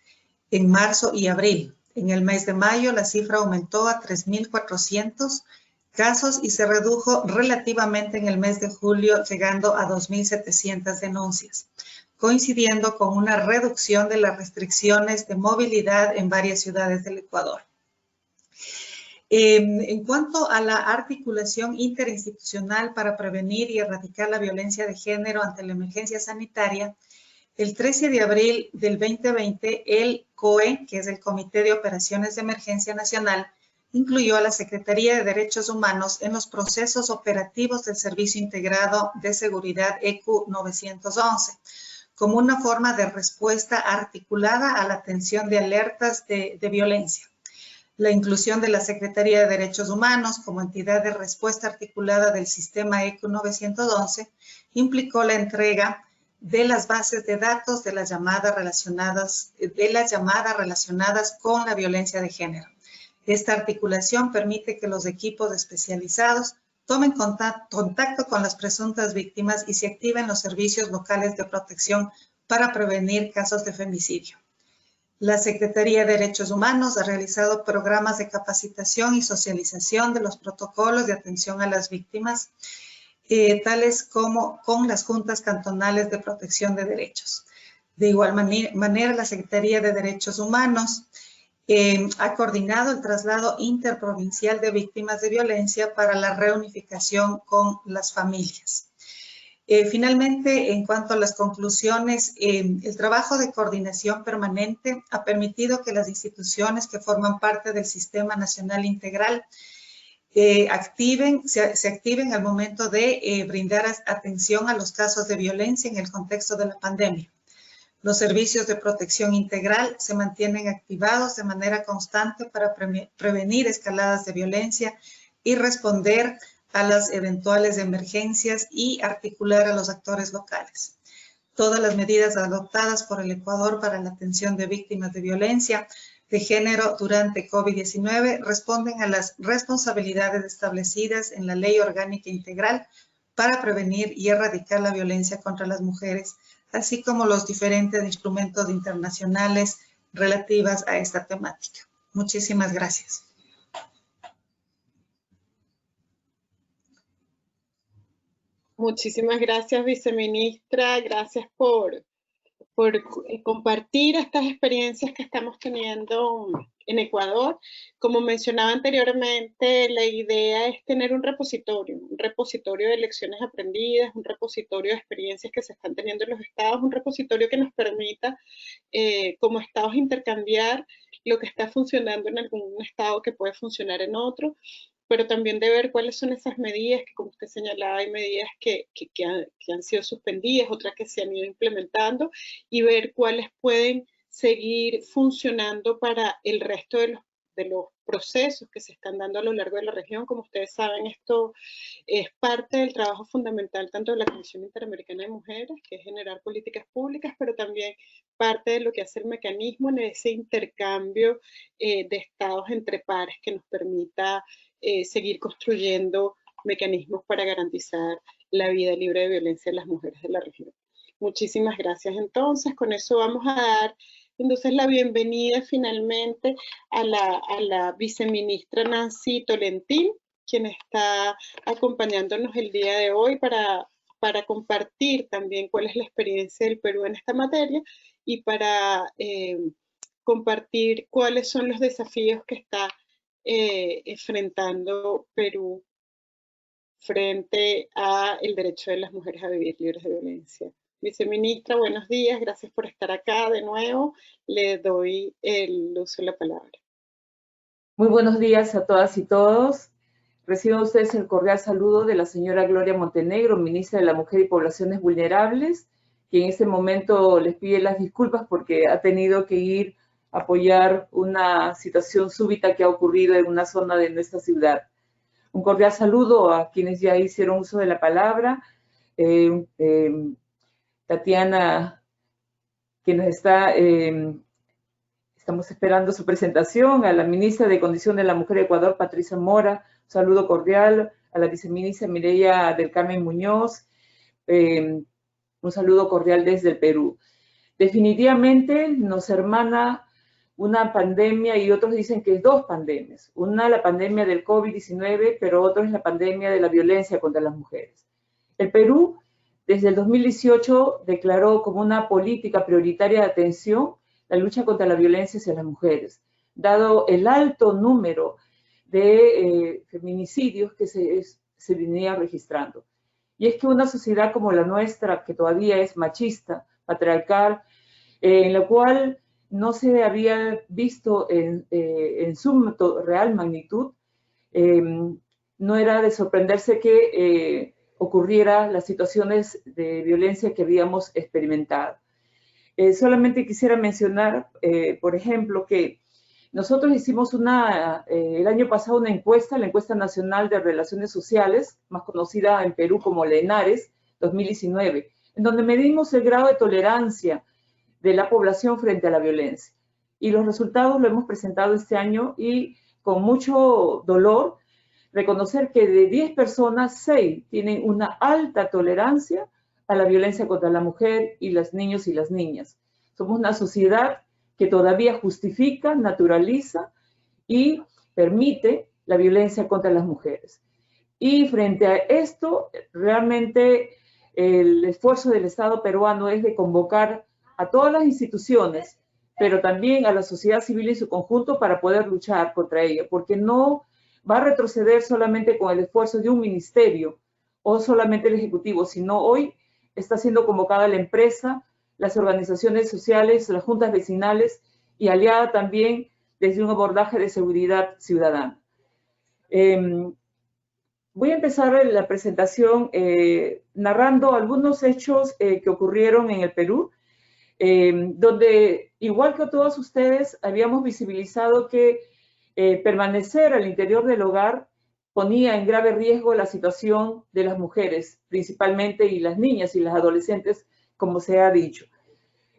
Speaker 3: en marzo y abril. En el mes de mayo, la cifra aumentó a 3.400 casos y se redujo relativamente en el mes de julio, llegando a 2.700 denuncias, coincidiendo con una reducción de las restricciones de movilidad en varias ciudades del Ecuador. En cuanto a la articulación interinstitucional para prevenir y erradicar la violencia de género ante la emergencia sanitaria, el 13 de abril del 2020, el COE, que es el Comité de Operaciones de Emergencia Nacional, incluyó a la Secretaría de Derechos Humanos en los procesos operativos del Servicio Integrado de Seguridad ECU 911, como una forma de respuesta articulada a la atención de alertas de violencia. La inclusión de la Secretaría de Derechos Humanos como entidad de respuesta articulada del sistema ECU 911 implicó la entrega de las bases de datos de las llamadas relacionadas con la violencia de género. Esta articulación permite que los equipos especializados tomen contacto con las presuntas víctimas y se activen los servicios locales de protección para prevenir casos de femicidio. La Secretaría de Derechos Humanos ha realizado programas de capacitación y socialización de los protocolos de atención a las víctimas, tales como con las juntas cantonales de protección de derechos. De igual manera, la Secretaría de Derechos Humanos ha coordinado el traslado interprovincial de víctimas de violencia para la reunificación con las familias. Finalmente, en cuanto a las conclusiones, el trabajo de coordinación permanente ha permitido que las instituciones que forman parte del Sistema Nacional Integral se activen al momento de brindar atención a los casos de violencia en el contexto de la pandemia. Los servicios de protección integral se mantienen activados de manera constante para prevenir escaladas de violencia y responder a las eventuales emergencias y articular a los actores locales. Todas las medidas adoptadas por el Ecuador para la atención de víctimas de violencia de género durante COVID-19 responden a las responsabilidades establecidas en la Ley Orgánica Integral para prevenir y erradicar la violencia contra las mujeres, así como los diferentes instrumentos internacionales relativas a esta temática. Muchísimas gracias.
Speaker 1: Muchísimas gracias, viceministra. Gracias por compartir estas experiencias que estamos teniendo en Ecuador. Como mencionaba anteriormente, la idea es tener un repositorio de lecciones aprendidas, un repositorio de experiencias que se están teniendo en los estados, un repositorio que nos permita como estados intercambiar lo que está funcionando en algún estado que puede funcionar en otro, pero también de ver cuáles son esas medidas que, como usted señalaba, hay medidas que han sido suspendidas, otras que se han ido implementando, y ver cuáles pueden seguir funcionando para el resto de los procesos que se están dando a lo largo de la región. Como ustedes saben, esto es parte del trabajo fundamental tanto de la Comisión Interamericana de Mujeres, que es generar políticas públicas, pero también parte de lo que hace el mecanismo en ese intercambio de estados entre pares que nos permita seguir construyendo mecanismos para garantizar la vida libre de violencia de las mujeres de la región. Muchísimas gracias. Entonces, con eso vamos a dar entonces la bienvenida finalmente a la viceministra Nancy Tolentino, quien está acompañándonos el día de hoy para compartir también cuál es la experiencia del Perú en esta materia y para compartir cuáles son los desafíos que está enfrentando Perú frente al derecho de las mujeres a vivir libres de violencia. Viceministra, buenos días, gracias por estar acá de nuevo. Le doy el uso de la palabra.
Speaker 4: Muy buenos días a todas y todos. Reciban ustedes el cordial saludo de la señora Gloria Montenegro, ministra de la Mujer y Poblaciones Vulnerables, que en este momento les pide las disculpas porque ha tenido que ir a apoyar una situación súbita que ha ocurrido en una zona de nuestra ciudad. Un cordial saludo a quienes ya hicieron uso de la palabra. Tatiana, que nos estamos esperando su presentación, a la ministra de Condición de la Mujer de Ecuador, Patricia Mora, un saludo cordial, a la viceministra Mireya del Carmen Muñoz, un saludo cordial desde el Perú. Definitivamente nos hermana una pandemia y otros dicen que es dos pandemias. Una, la pandemia del COVID-19, pero otra es la pandemia de la violencia contra las mujeres. El Perú, desde el 2018, declaró como una política prioritaria de atención la lucha contra la violencia hacia las mujeres, dado el alto número de feminicidios que se venía registrando. Y es que una sociedad como la nuestra, que todavía es machista, patriarcal, en la cual no se había visto en su real magnitud, no era de sorprenderse que ocurriera las situaciones de violencia que habíamos experimentado. Solamente quisiera mencionar, por ejemplo, que nosotros hicimos el año pasado una encuesta, la encuesta nacional de relaciones sociales, más conocida en Perú como la ENARES 2019, en donde medimos el grado de tolerancia de la población frente a la violencia. Y los resultados lo hemos presentado este año y con mucho dolor, reconocer que de 10 personas, 6 tienen una alta tolerancia a la violencia contra la mujer y los niños y las niñas. Somos una sociedad que todavía justifica, naturaliza y permite la violencia contra las mujeres. Y frente a esto, realmente el esfuerzo del Estado peruano es de convocar a todas las instituciones, pero también a la sociedad civil en su conjunto para poder luchar contra ella, porque no va a retroceder solamente con el esfuerzo de un ministerio o solamente el Ejecutivo, sino hoy está siendo convocada la empresa, las organizaciones sociales, las juntas vecinales y aliada también desde un abordaje de seguridad ciudadana. Voy a empezar la presentación narrando algunos hechos que ocurrieron en el Perú, donde, igual que todos ustedes, habíamos visibilizado que permanecer al interior del hogar ponía en grave riesgo la situación de las mujeres, principalmente, y las niñas y las adolescentes, como se ha dicho.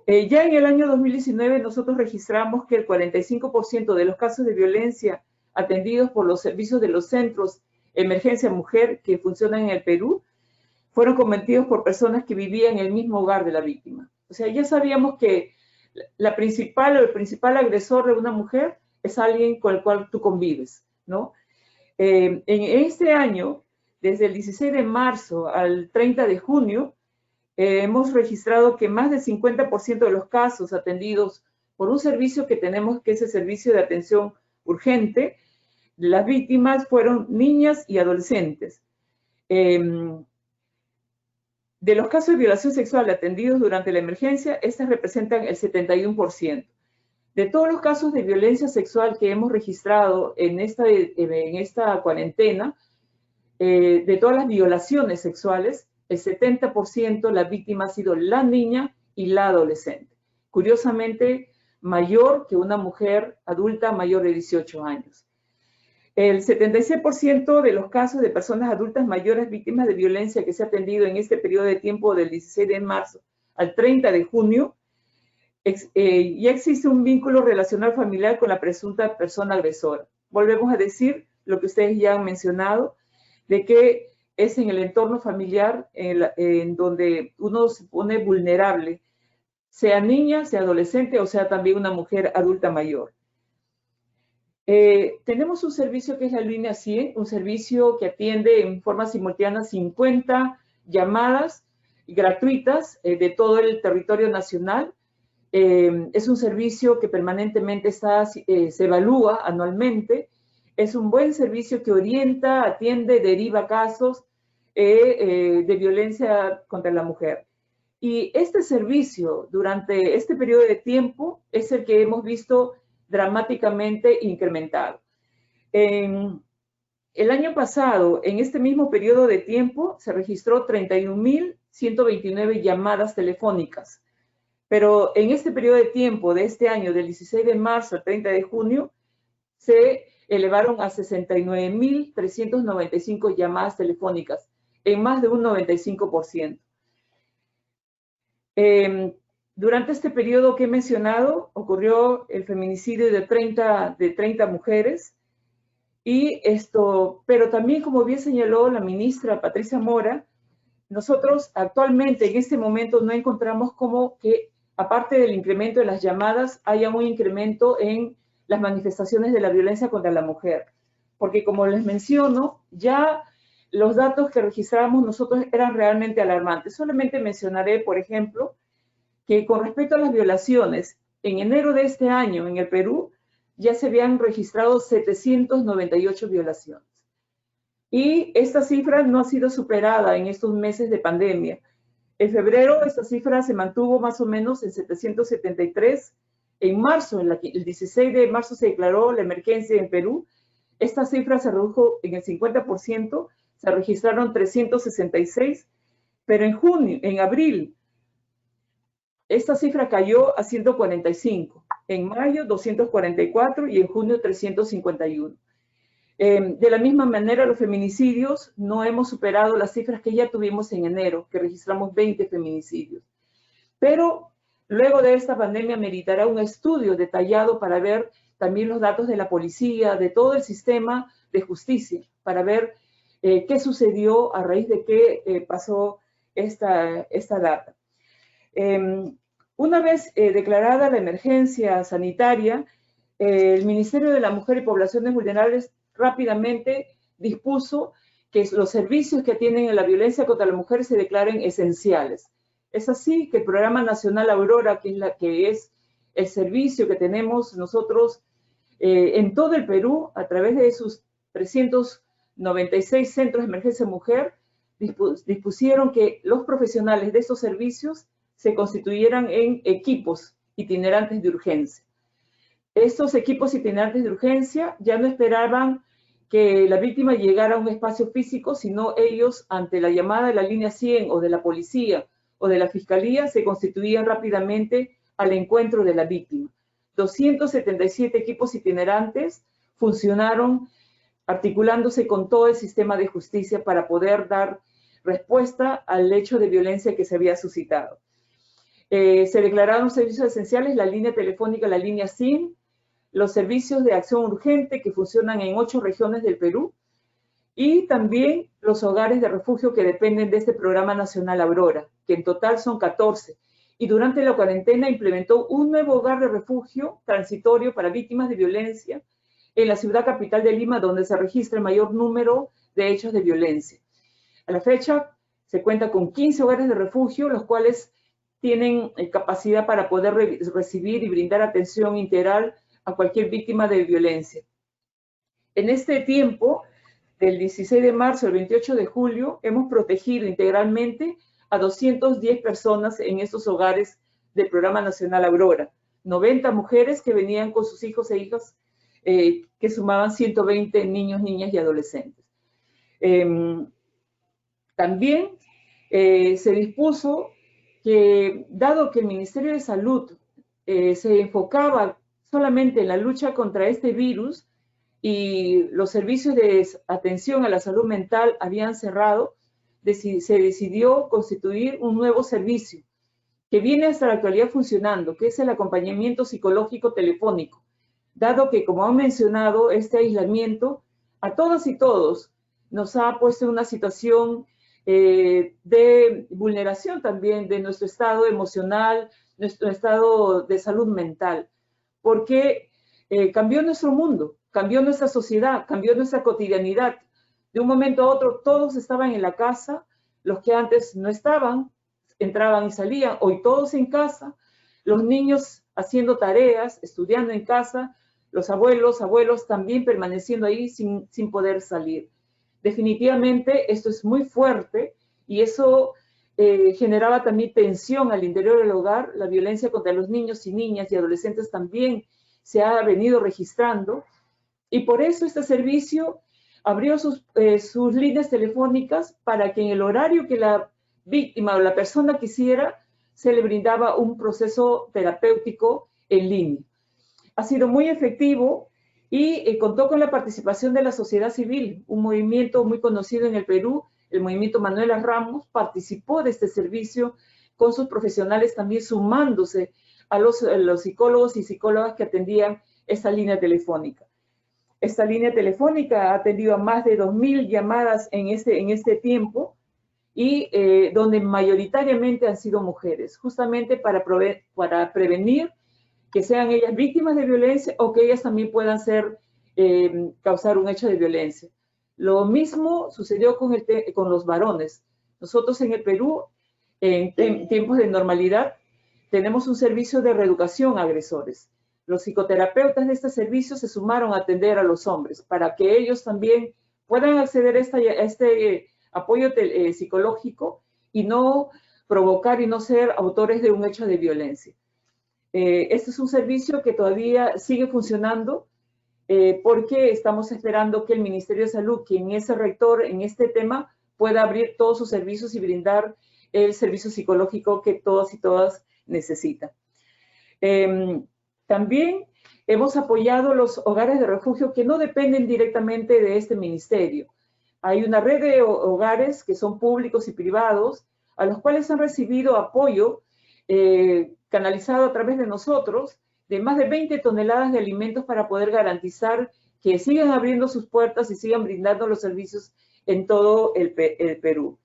Speaker 4: Ya en el año 2019 nosotros registramos que el 45% de los casos de violencia atendidos por los servicios de los centros Emergencia Mujer que funcionan en el Perú fueron cometidos por personas que vivían en el mismo hogar de la víctima. O sea, ya sabíamos que el principal agresor de una mujer es alguien con el cual tú convives, ¿no? En este año, desde el 16 de marzo al 30 de junio, hemos registrado que más del 50% de los casos atendidos por un servicio que tenemos, que es el servicio de atención urgente. Las víctimas fueron niñas y adolescentes. De los casos de violación sexual atendidos durante la emergencia, estas representan el 71%. De todos los casos de violencia sexual que hemos registrado en esta cuarentena, de todas las violaciones sexuales, el 70% la víctima ha sido la niña y la adolescente. Curiosamente, mayor que una mujer adulta mayor de 18 años. El 76% de los casos de personas adultas mayores víctimas de violencia que se ha atendido en este periodo de tiempo del 16 de marzo al 30 de junio, ya existe un vínculo relacional familiar con la presunta persona agresora. Volvemos a decir lo que ustedes ya han mencionado, de que es en el entorno familiar en donde uno se pone vulnerable, sea niña, sea adolescente o sea también una mujer adulta mayor. Tenemos un servicio que es la línea 100, un servicio que atiende en forma simultánea 50 llamadas gratuitas de todo el territorio nacional. Es un servicio que permanentemente se evalúa anualmente. Es un buen servicio que orienta, atiende, deriva casos de violencia contra la mujer. Y este servicio, durante este periodo de tiempo, es el que hemos visto dramáticamente incrementado. El año pasado, en este mismo periodo de tiempo, se registró 31.129 llamadas telefónicas. Pero en este periodo de tiempo de este año, del 16 de marzo al 30 de junio, se elevaron a 69.395 llamadas telefónicas, en más de un 95%. Durante este periodo que he mencionado, ocurrió el feminicidio de 30 mujeres, pero también, como bien señaló la ministra Patricia Mora, nosotros actualmente en este momento no encontramos como que, aparte del incremento de las llamadas, haya un incremento en las manifestaciones de la violencia contra la mujer. Porque, como les menciono, ya los datos que registramos nosotros eran realmente alarmantes. Solamente mencionaré, por ejemplo, que con respecto a las violaciones, en enero de este año en el Perú ya se habían registrado 798 violaciones. Y esta cifra no ha sido superada en estos meses de pandemia. En febrero esta cifra se mantuvo más o menos en 773. En marzo, el 16 de marzo se declaró la emergencia en Perú. Esta cifra se redujo en el 50%, se registraron 366, pero en abril, esta cifra cayó a 145, en mayo 244 y en junio 351. De la misma manera, los feminicidios no hemos superado las cifras que ya tuvimos en enero, que registramos 20 feminicidios. Pero luego de esta pandemia meritará un estudio detallado para ver también los datos de la policía, de todo el sistema de justicia, para ver qué sucedió a raíz de qué pasó esta data. Una vez declarada la emergencia sanitaria, el Ministerio de la Mujer y Poblaciones Vulnerables rápidamente dispuso que los servicios que atienden a la violencia contra la mujer se declaren esenciales. Es así que el Programa Nacional Aurora, que es el servicio que tenemos nosotros en todo el Perú, a través de sus 396 centros de emergencia mujer, dispusieron que los profesionales de estos servicios se constituyeran en equipos itinerantes de urgencia. Estos equipos itinerantes de urgencia ya no esperaban que la víctima llegara a un espacio físico, sino ellos, ante la llamada de la línea 100 o de la policía o de la fiscalía, se constituían rápidamente al encuentro de la víctima. 277 equipos itinerantes funcionaron articulándose con todo el sistema de justicia para poder dar respuesta al hecho de violencia que se había suscitado. Se declararon servicios esenciales, la línea telefónica, la línea 100, los servicios de acción urgente que funcionan en 8 regiones del Perú y también los hogares de refugio que dependen de este Programa Nacional Aurora, que en total son 14. Y durante la cuarentena implementó un nuevo hogar de refugio transitorio para víctimas de violencia en la ciudad capital de Lima, donde se registra el mayor número de hechos de violencia. A la fecha se cuenta con 15 hogares de refugio, los cuales tienen capacidad para poder recibir y brindar atención integral a cualquier víctima de violencia. En este tiempo, del 16 de marzo al 28 de julio, hemos protegido integralmente a 210 personas en estos hogares del Programa Nacional Aurora. 90 mujeres que venían con sus hijos e hijas, que sumaban 120 niños, niñas y adolescentes. También se dispuso que, dado que el Ministerio de Salud se enfocaba solamente en la lucha contra este virus y los servicios de atención a la salud mental habían cerrado, se decidió constituir un nuevo servicio que viene hasta la actualidad funcionando, que es el acompañamiento psicológico telefónico, dado que, como han mencionado, este aislamiento a todas y todos nos ha puesto en una situación de vulneración también de nuestro estado emocional, nuestro estado de salud mental, porque cambió nuestro mundo, cambió nuestra sociedad, cambió nuestra cotidianidad. De un momento a otro todos estaban en la casa, los que antes no estaban, entraban y salían, hoy todos en casa, los niños haciendo tareas, estudiando en casa, los abuelos también permaneciendo ahí sin poder salir. Definitivamente esto es muy fuerte y eso generaba también tensión al interior del hogar. La violencia contra los niños y niñas y adolescentes también se ha venido registrando y por eso este servicio abrió sus líneas telefónicas para que en el horario que la víctima o la persona quisiera, se le brindaba un proceso terapéutico en línea. Ha sido muy efectivo y contó con la participación de la sociedad civil, un movimiento muy conocido en el Perú, el movimiento Manuela Ramos, participó de este servicio con sus profesionales también sumándose a los psicólogos y psicólogas que atendían esta línea telefónica. Esta línea telefónica ha atendido a más de 2.000 llamadas en este tiempo y donde mayoritariamente han sido mujeres, justamente para prevenir que sean ellas víctimas de violencia o que ellas también puedan causar un hecho de violencia. Lo mismo sucedió con los varones. Nosotros en el Perú, en tiempos de normalidad, tenemos un servicio de reeducación a agresores. Los psicoterapeutas de este servicio se sumaron a atender a los hombres para que ellos también puedan acceder a este apoyo psicológico y no provocar y no ser autores de un hecho de violencia. Este es un servicio que todavía sigue funcionando porque estamos esperando que el Ministerio de Salud, quien es el rector en este tema, pueda abrir todos sus servicios y brindar el servicio psicológico que todas y todas necesitan. También hemos apoyado los hogares de refugio que no dependen directamente de este ministerio. Hay una red de hogares que son públicos y privados, a los cuales han recibido apoyo canalizado a través de nosotros, de más de 20 toneladas de alimentos para poder garantizar que sigan abriendo sus puertas y sigan brindando los servicios en todo el Perú.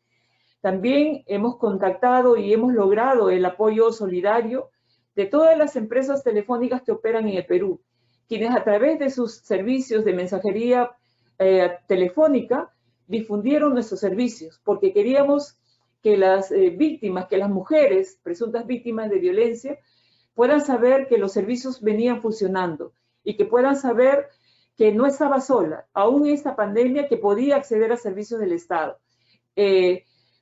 Speaker 4: También hemos contactado y hemos logrado el apoyo solidario de todas las empresas telefónicas que operan en el Perú, quienes a través de sus servicios de mensajería telefónica difundieron nuestros servicios, porque queríamos que las víctimas, que las mujeres, presuntas víctimas de violencia, puedan saber que los servicios venían funcionando y que puedan saber que no estaba sola, aún en esta pandemia, que podía acceder a servicios del Estado.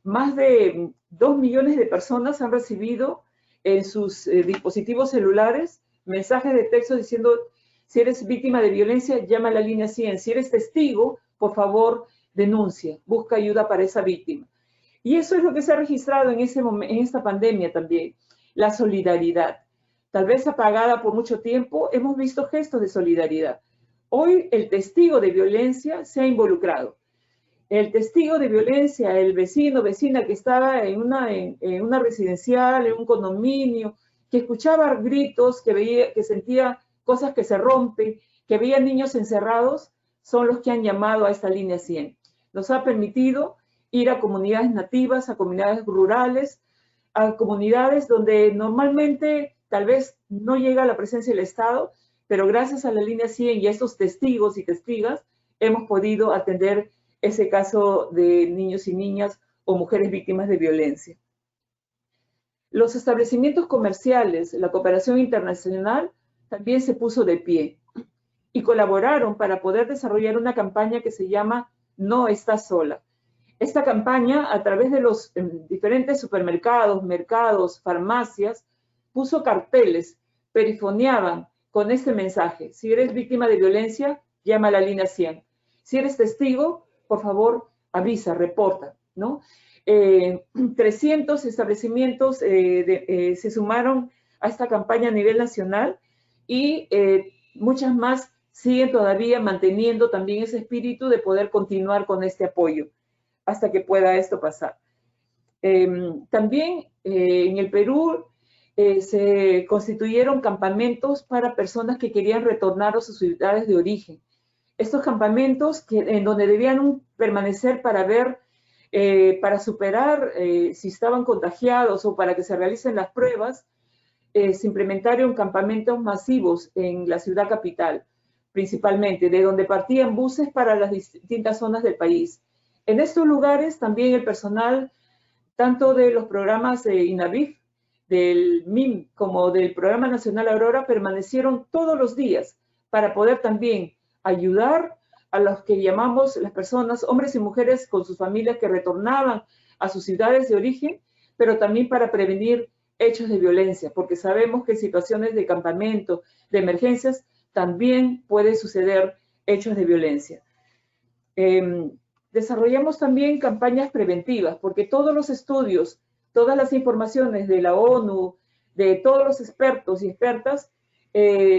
Speaker 4: Más de 2 millones de personas han recibido en sus dispositivos celulares mensajes de texto diciendo: si eres víctima de violencia, llama a la línea 100. Si eres testigo, por favor, denuncia, busca ayuda para esa víctima. Y eso es lo que se ha registrado en esta pandemia también, la solidaridad. Tal vez apagada por mucho tiempo, hemos visto gestos de solidaridad. Hoy el testigo de violencia se ha involucrado. El testigo de violencia, el vecino, vecina que estaba en una residencial, en un condominio, que escuchaba gritos, que sentía cosas que se rompen, que veía niños encerrados, son los que han llamado a esta línea 100. Nos ha permitido ir a comunidades nativas, a comunidades rurales, a comunidades donde normalmente tal vez no llega la presencia del Estado, pero gracias a la línea 100 y a estos testigos y testigas hemos podido atender ese caso de niños y niñas o mujeres víctimas de violencia. Los establecimientos comerciales, la cooperación internacional también se puso de pie y colaboraron para poder desarrollar una campaña que se llama No Estás Sola. Esta campaña, a través de los diferentes supermercados, mercados, farmacias, puso carteles, perifoneaban con este mensaje: si eres víctima de violencia, llama a la línea 100. Si eres testigo, por favor, avisa, reporta, ¿no? 300 establecimientos se sumaron a esta campaña a nivel nacional y muchas más siguen todavía manteniendo también ese espíritu de poder continuar con este apoyo hasta que pueda esto pasar. También en el Perú se constituyeron campamentos para personas que querían retornar a sus ciudades de origen. Estos campamentos en donde debían permanecer para ver, para superar si estaban contagiados o para que se realicen las pruebas, se implementaron campamentos masivos en la ciudad capital, principalmente, de donde partían buses para las distintas zonas del país. En estos lugares también el personal, tanto de los programas de INAVIF, del MIM, como del Programa Nacional Aurora, permanecieron todos los días para poder también ayudar a los que llamamos las personas, hombres y mujeres con sus familias que retornaban a sus ciudades de origen, pero también para prevenir hechos de violencia, porque sabemos que en situaciones de campamento, de emergencias, también puede suceder hechos de violencia. Desarrollamos también campañas preventivas, porque todos los estudios, todas las informaciones de la ONU, de todos los expertos y expertas,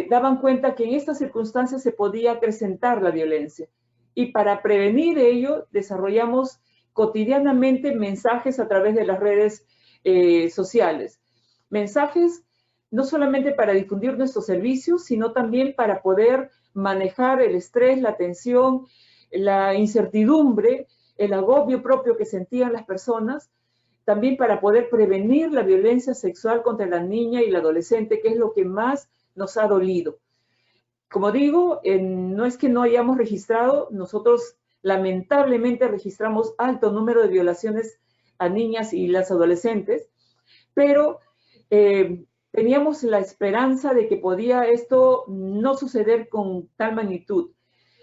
Speaker 4: daban cuenta que en estas circunstancias se podía acrecentar la violencia. Y para prevenir ello, desarrollamos cotidianamente mensajes a través de las redes sociales. Mensajes no solamente para difundir nuestros servicios, sino también para poder manejar el estrés, la tensión, la incertidumbre, el agobio propio que sentían las personas, también para poder prevenir la violencia sexual contra la niña y la adolescente, que es lo que más nos ha dolido. Como digo, no es que no hayamos registrado, nosotros lamentablemente registramos alto número de violaciones a niñas y las adolescentes, pero teníamos la esperanza de que podía esto no suceder con tal magnitud.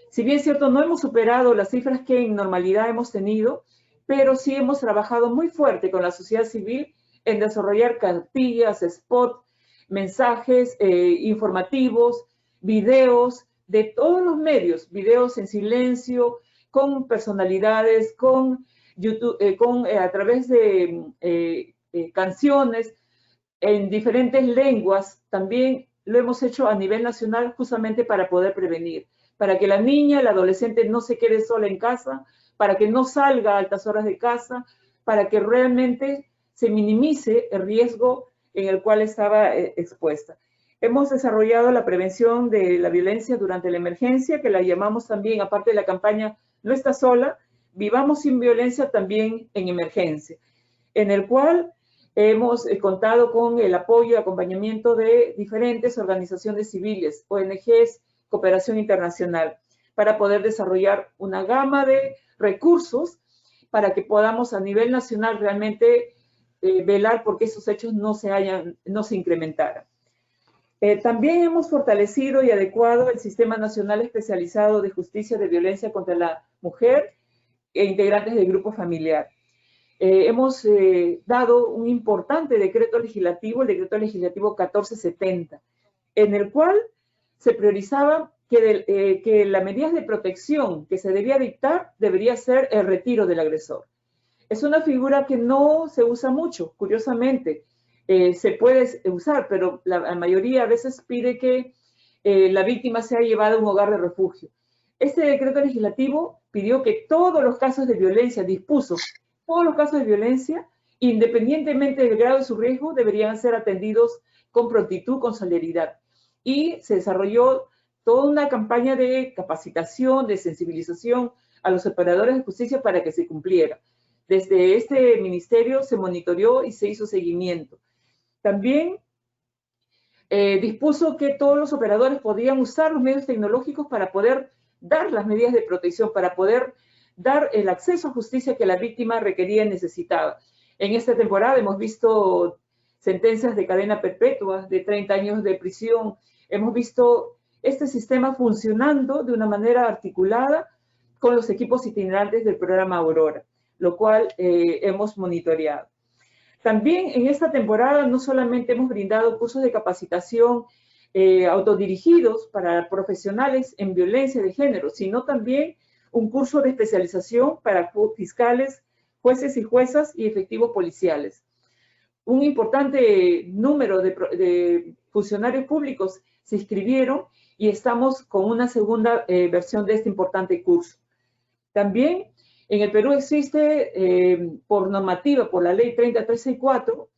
Speaker 4: Si bien es cierto, no hemos superado las cifras que en normalidad hemos tenido, pero sí hemos trabajado muy fuerte con la sociedad civil en desarrollar cartillas, spots, mensajes informativos, videos de todos los medios, videos en silencio, con personalidades, con YouTube, a través de canciones en diferentes lenguas. También lo hemos hecho a nivel nacional justamente para poder prevenir, para que la niña, la adolescente no se quede sola en casa, para que no salga a altas horas de casa, para que realmente se minimice el riesgo en el cual estaba expuesta. Hemos desarrollado la prevención de la violencia durante la emergencia, que la llamamos también, aparte de la campaña No Estás Sola, Vivamos Sin Violencia también en emergencia, en el cual hemos contado con el apoyo y acompañamiento de diferentes organizaciones civiles, ONGs, cooperación internacional, para poder desarrollar una gama de recursos para que podamos a nivel nacional realmente velar porque esos hechos no se incrementaran. También hemos fortalecido y adecuado el Sistema Nacional Especializado de Justicia de Violencia contra la Mujer e integrantes del grupo familiar. Hemos dado un importante decreto legislativo, el decreto legislativo 1470, en el cual se priorizaba que las medidas de protección que se debía dictar debería ser el retiro del agresor. Es una figura que no se usa mucho, curiosamente. Se puede usar, pero la mayoría a veces pide que la víctima sea llevada a un hogar de refugio. Este decreto legislativo pidió que todos los casos de violencia, dispuso, todos los casos de violencia, independientemente del grado de su riesgo, deberían ser atendidos con prontitud, con celeridad. Y se desarrolló toda una campaña de capacitación, de sensibilización a los operadores de justicia para que se cumpliera. Desde este ministerio se monitoreó y se hizo seguimiento. También dispuso que todos los operadores podían usar los medios tecnológicos para poder dar las medidas de protección, para poder dar el acceso a justicia que la víctima requería y necesitaba. En esta temporada hemos visto sentencias de cadena perpetua, de 30 años de prisión. Hemos visto este sistema funcionando de una manera articulada con los equipos itinerantes del programa Aurora, lo cual hemos monitoreado. También en esta temporada no solamente hemos brindado cursos de capacitación autodirigidos para profesionales en violencia de género, sino también un curso de especialización para fiscales, jueces y juezas y efectivos policiales. Un importante número de funcionarios públicos se inscribieron y estamos con una segunda versión de este importante curso. También en el Perú existe, por normativa, por la ley 30364,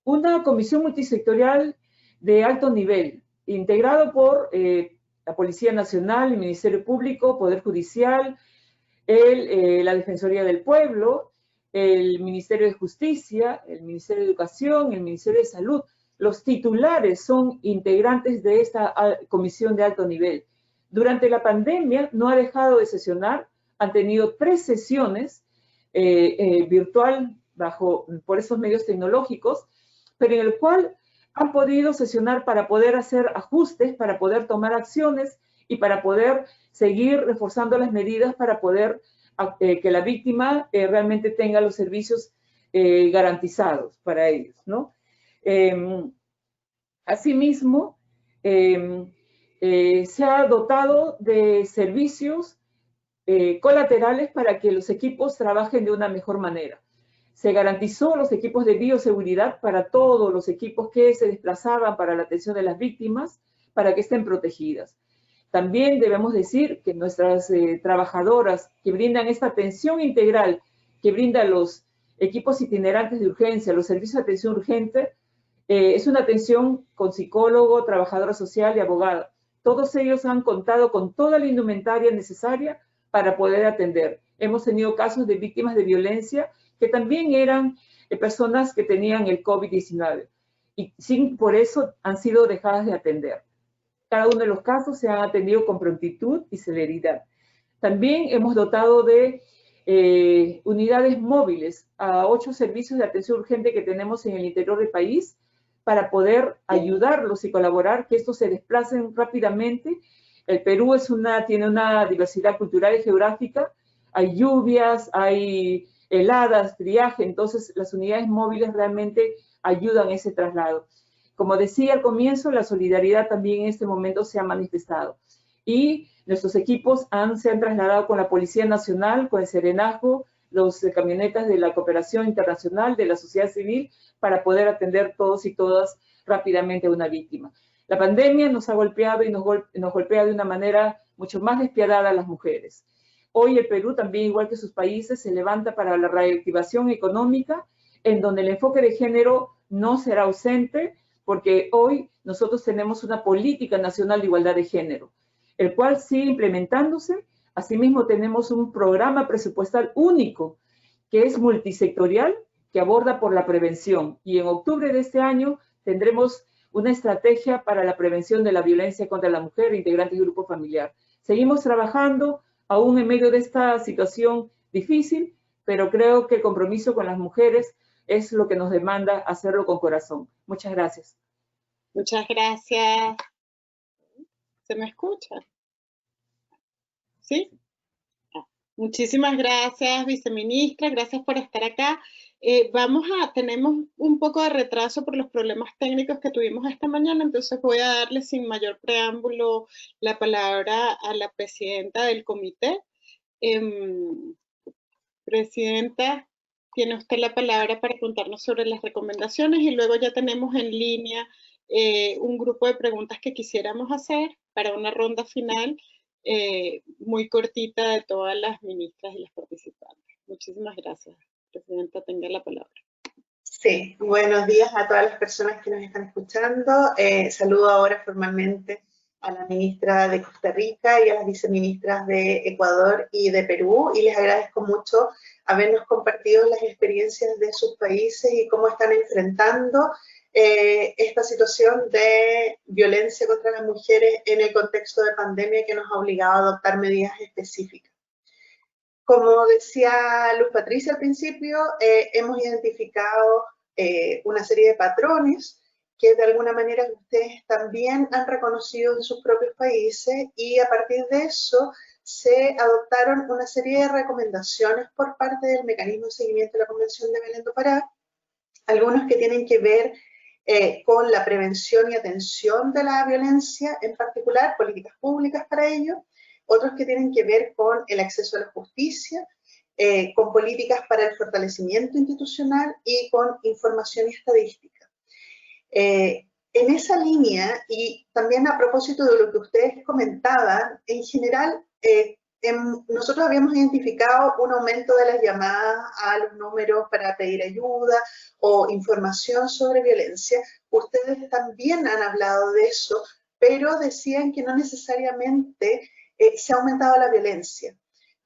Speaker 4: una comisión multisectorial de alto nivel, integrado por la Policía Nacional, el Ministerio Público, Poder Judicial, la Defensoría del Pueblo, el Ministerio de Justicia, el Ministerio de Educación, el Ministerio de Salud. Los titulares son integrantes de esta comisión de alto nivel. Durante la pandemia no ha dejado de sesionar, han tenido 3 sesiones virtual por esos medios tecnológicos, pero en el cual han podido sesionar para poder hacer ajustes, para poder tomar acciones y para poder seguir reforzando las medidas para poder que la víctima realmente tenga los servicios garantizados para ellos, ¿no? Asimismo, se ha dotado de servicios colaterales para que los equipos trabajen de una mejor manera. Se garantizó los equipos de bioseguridad para todos los equipos que se desplazaban para la atención de las víctimas, para que estén protegidas. También debemos decir que nuestras trabajadoras que brindan esta atención integral, que brindan los equipos itinerantes de urgencia, los servicios de atención urgente, es una atención con psicólogo, trabajadora social y abogada. Todos ellos han contado con toda la indumentaria necesaria para poder atender. Hemos tenido casos de víctimas de violencia que también eran personas que tenían el COVID-19 y sin por eso han sido dejadas de atender. Cada uno de los casos se han atendido con prontitud y celeridad. También hemos dotado de unidades móviles a 8 servicios de atención urgente que tenemos en el interior del país para poder ayudarlos y colaborar, que estos se desplacen rápidamente. El Perú tiene una diversidad cultural y geográfica, hay lluvias, hay heladas, triaje, entonces las unidades móviles realmente ayudan a ese traslado. Como decía al comienzo, la solidaridad también en este momento se ha manifestado y nuestros equipos se han trasladado con la Policía Nacional, con el Serenazgo, los camionetas de la Cooperación Internacional, de la sociedad civil, para poder atender todos y todas rápidamente a una víctima. La pandemia nos ha golpeado y nos golpea de una manera mucho más despiadada a las mujeres. Hoy el Perú también, igual que sus países, se levanta para la reactivación económica, en donde el enfoque de género no será ausente, porque hoy nosotros tenemos una política nacional de igualdad de género, el cual sigue implementándose. Asimismo, tenemos un programa presupuestal único, que es multisectorial, que aborda por la prevención. Y en octubre de este año tendremos una estrategia para la prevención de la violencia contra la mujer, integrante del grupo familiar. Seguimos trabajando aún en medio de esta situación difícil, pero creo que el compromiso con las mujeres es lo que nos demanda hacerlo con corazón. Muchas gracias.
Speaker 1: Muchas gracias. ¿Se me escucha? ¿Sí? Muchísimas gracias, viceministra. Gracias por estar acá. Tenemos un poco de retraso por los problemas técnicos que tuvimos esta mañana, entonces voy a darle sin mayor preámbulo la palabra a la presidenta del comité. Presidenta, tiene usted la palabra para contarnos sobre las recomendaciones y luego ya tenemos en línea un grupo de preguntas que quisiéramos hacer para una ronda final muy cortita de todas las ministras y las participantes. Muchísimas gracias. Presidenta, tenga la palabra.
Speaker 5: Sí, buenos días a todas las personas que nos están escuchando. Saludo ahora formalmente a la ministra de Costa Rica y a las viceministras de Ecuador y de Perú, y les agradezco mucho habernos compartido las experiencias de sus países y cómo están enfrentando esta situación de violencia contra las mujeres en el contexto de pandemia que nos ha obligado a adoptar medidas específicas. Como decía Luz Patricia al principio, hemos identificado una serie de patrones que de alguna manera ustedes también han reconocido en sus propios países, y a partir de eso se adoptaron una serie de recomendaciones por parte del mecanismo de seguimiento de la Convención de Belén do Pará, algunos que tienen que ver con la prevención y atención de la violencia, en particular políticas públicas para ello, otros que tienen que ver con el acceso a la justicia, con políticas para el fortalecimiento institucional y con información y estadística. En esa línea, y también a propósito de lo que ustedes comentaban, en general, nosotros habíamos identificado un aumento de las llamadas a los números para pedir ayuda o información sobre violencia. Ustedes también han hablado de eso, pero decían que no necesariamente se ha aumentado la violencia.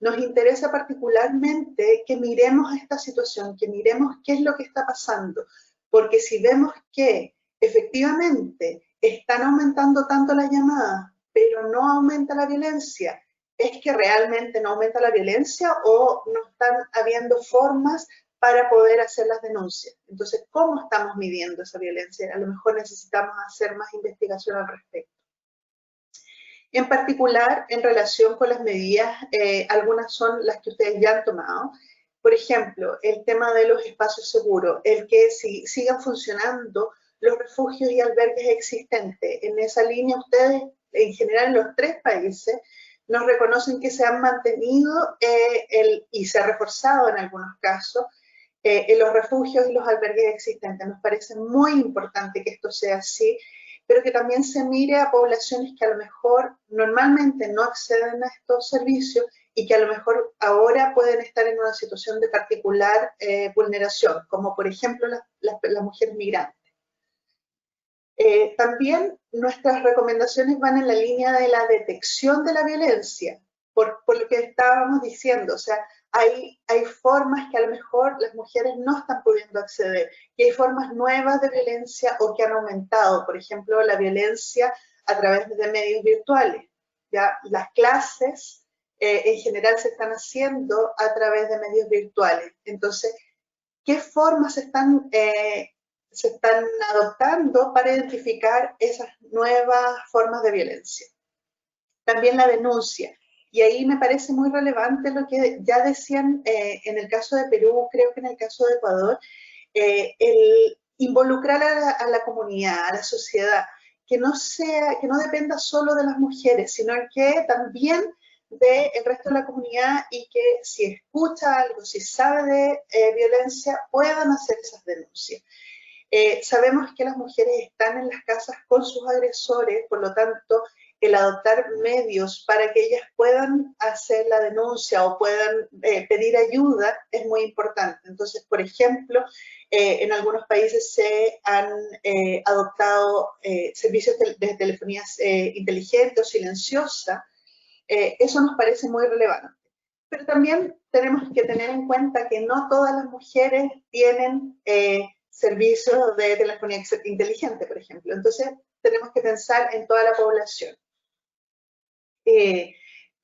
Speaker 5: Nos interesa particularmente que miremos esta situación, que miremos qué es lo que está pasando, porque si vemos que efectivamente están aumentando tanto las llamadas, pero no aumenta la violencia, ¿es que realmente no aumenta la violencia o no están habiendo formas para poder hacer las denuncias? Entonces, ¿cómo estamos midiendo esa violencia? A lo mejor necesitamos hacer más investigación al respecto. En particular, en relación con las medidas, algunas son las que ustedes ya han tomado. Por ejemplo, el tema de los espacios seguros, el que sigan funcionando los refugios y albergues existentes. En esa línea, ustedes, en general, en los 3 países, nos reconocen que se han mantenido y se ha reforzado en algunos casos en los refugios y los albergues existentes. Nos parece muy importante que esto sea así, pero que también se mire a poblaciones que a lo mejor normalmente no acceden a estos servicios y que a lo mejor ahora pueden estar en una situación de particular vulneración, como por ejemplo las mujeres migrantes. También nuestras recomendaciones van en la línea de la detección de la violencia, por lo que estábamos diciendo, o sea, hay formas que a lo mejor las mujeres no están pudiendo acceder, y hay formas nuevas de violencia o que han aumentado, por ejemplo, la violencia a través de medios virtuales. ¿Ya? Las clases en general se están haciendo a través de medios virtuales. Entonces, ¿qué formas se están adoptando para identificar esas nuevas formas de violencia? También la denuncia. Y ahí me parece muy relevante lo que ya decían en el caso de Perú, creo que en el caso de Ecuador, el involucrar a la comunidad, a la sociedad, que no dependa solo de las mujeres, sino que también del resto de la comunidad, y que si escucha algo, si sabe de violencia, puedan hacer esas denuncias. Sabemos que las mujeres están en las casas con sus agresores, por lo tanto, el adoptar medios para que ellas puedan hacer la denuncia o puedan pedir ayuda es muy importante. Entonces, por ejemplo, en algunos países se han adoptado servicios de telefonía inteligente o silenciosa. Eso nos parece muy relevante. Pero también tenemos que tener en cuenta que no todas las mujeres tienen servicios de telefonía inteligente, por ejemplo. Entonces, tenemos que pensar en toda la población.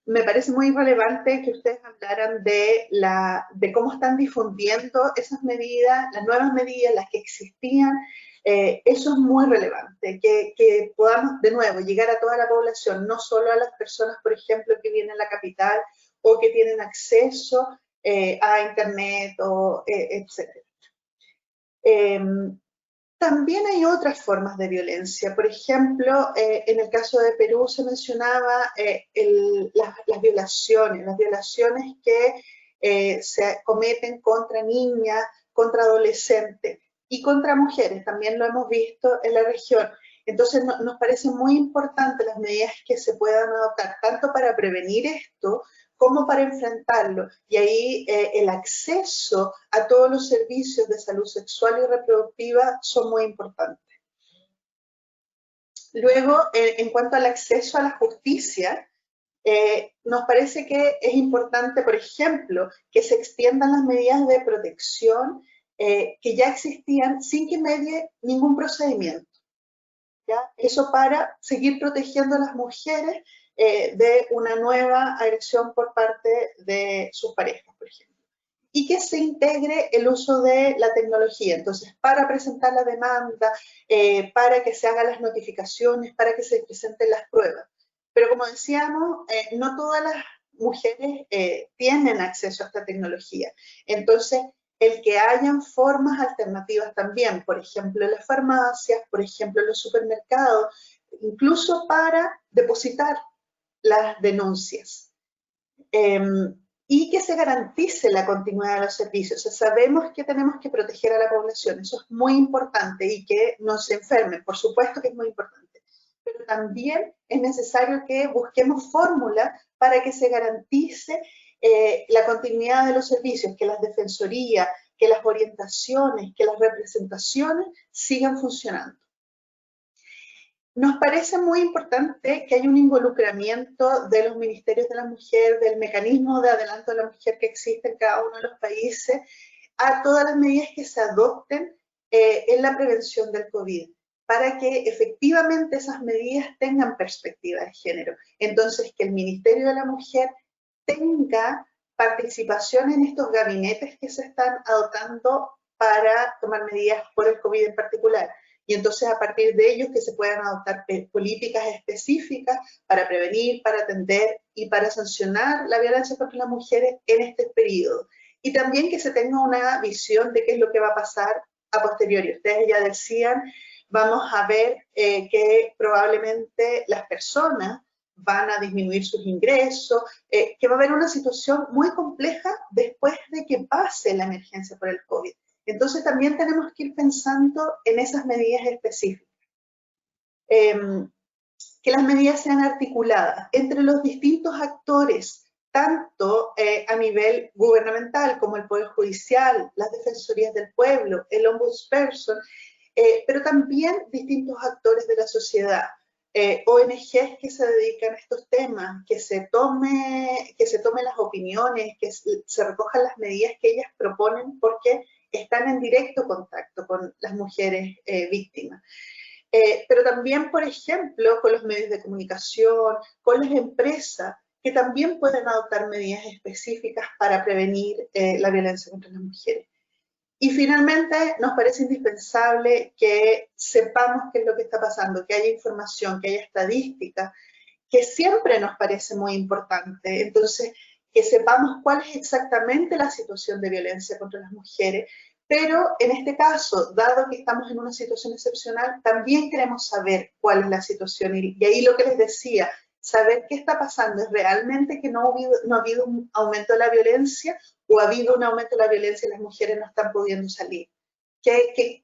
Speaker 5: Me parece muy relevante que ustedes hablaran de cómo están difundiendo esas medidas, las nuevas medidas, las que existían. Eso es muy relevante, que podamos de nuevo llegar a toda la población, no solo a las personas, por ejemplo, que vienen a la capital o que tienen acceso a internet, etc. También hay otras formas de violencia. Por ejemplo, en el caso de Perú se mencionaba las violaciones que se cometen contra niñas, contra adolescentes y contra mujeres. También lo hemos visto en la región. Entonces, nos parece muy importante las medidas que se puedan adoptar, tanto para prevenir esto como para enfrentarlo. Y ahí el acceso a todos los servicios de salud sexual y reproductiva son muy importantes. Luego, en cuanto al acceso a la justicia, nos parece que es importante, por ejemplo, que se extiendan las medidas de protección que ya existían sin que medie ningún procedimiento. ¿Ya? Eso para seguir protegiendo a las mujeres de una nueva agresión por parte de sus parejas, por ejemplo. y que se integre el uso de la tecnología. Entonces, para presentar la demanda, para que se hagan las notificaciones, para que se presenten las pruebas. Pero como decíamos, no todas las mujeres tienen acceso a esta tecnología. Entonces, el que hayan formas alternativas también, por ejemplo, en las farmacias, por ejemplo, en los supermercados, incluso para depositar las denuncias. Y que se garantice la continuidad de los servicios. O sea, sabemos que tenemos que proteger a la población, eso es muy importante, y que no se enfermen, por supuesto que es muy importante. Pero también es necesario que busquemos fórmulas para que se garantice la continuidad de los servicios, que las defensorías, que las orientaciones, que las representaciones sigan funcionando. Nos parece muy importante que haya un involucramiento de los ministerios de la mujer, del mecanismo de adelanto de la mujer que existe en cada uno de los países, a todas las medidas que se adopten en la prevención del COVID, para que efectivamente esas medidas tengan perspectiva de género. Entonces, que el Ministerio de la Mujer tenga participación en estos gabinetes que se están adoptando para tomar medidas por el COVID en particular. Y entonces a partir de ellos que se puedan adoptar políticas específicas para prevenir, para atender y para sancionar la violencia contra las mujeres en este periodo. Y también que se tenga una visión de qué es lo que va a pasar a posteriori. Ustedes ya decían, vamos a ver que probablemente las personas van a disminuir sus ingresos, que va a haber una situación muy compleja después de que pase la emergencia por el COVID. Entonces también tenemos que ir pensando en esas medidas específicas. Que las medidas sean articuladas entre los distintos actores, tanto a nivel gubernamental como el Poder Judicial, las Defensorías del Pueblo, el Ombudsperson, pero también distintos actores de la sociedad, ONGs que se dedican a estos temas, que se tomen las opiniones, que se recojan las medidas que ellas proponen, porque están en directo contacto con las mujeres víctimas. Pero también, por ejemplo, con los medios de comunicación, con las empresas, que también pueden adoptar medidas específicas para prevenir la violencia contra las mujeres. Y finalmente, nos parece indispensable que sepamos qué es lo que está pasando, que haya información, que haya estadística, que siempre nos parece muy importante. Entonces, que sepamos cuál es exactamente la situación de violencia contra las mujeres, pero en este caso, dado que estamos en una situación excepcional, también queremos saber cuál es la situación. Y ahí lo que les decía, saber qué está pasando. ¿Es realmente que no ha habido un aumento de la violencia o ha habido un aumento de la violencia y las mujeres no están pudiendo salir?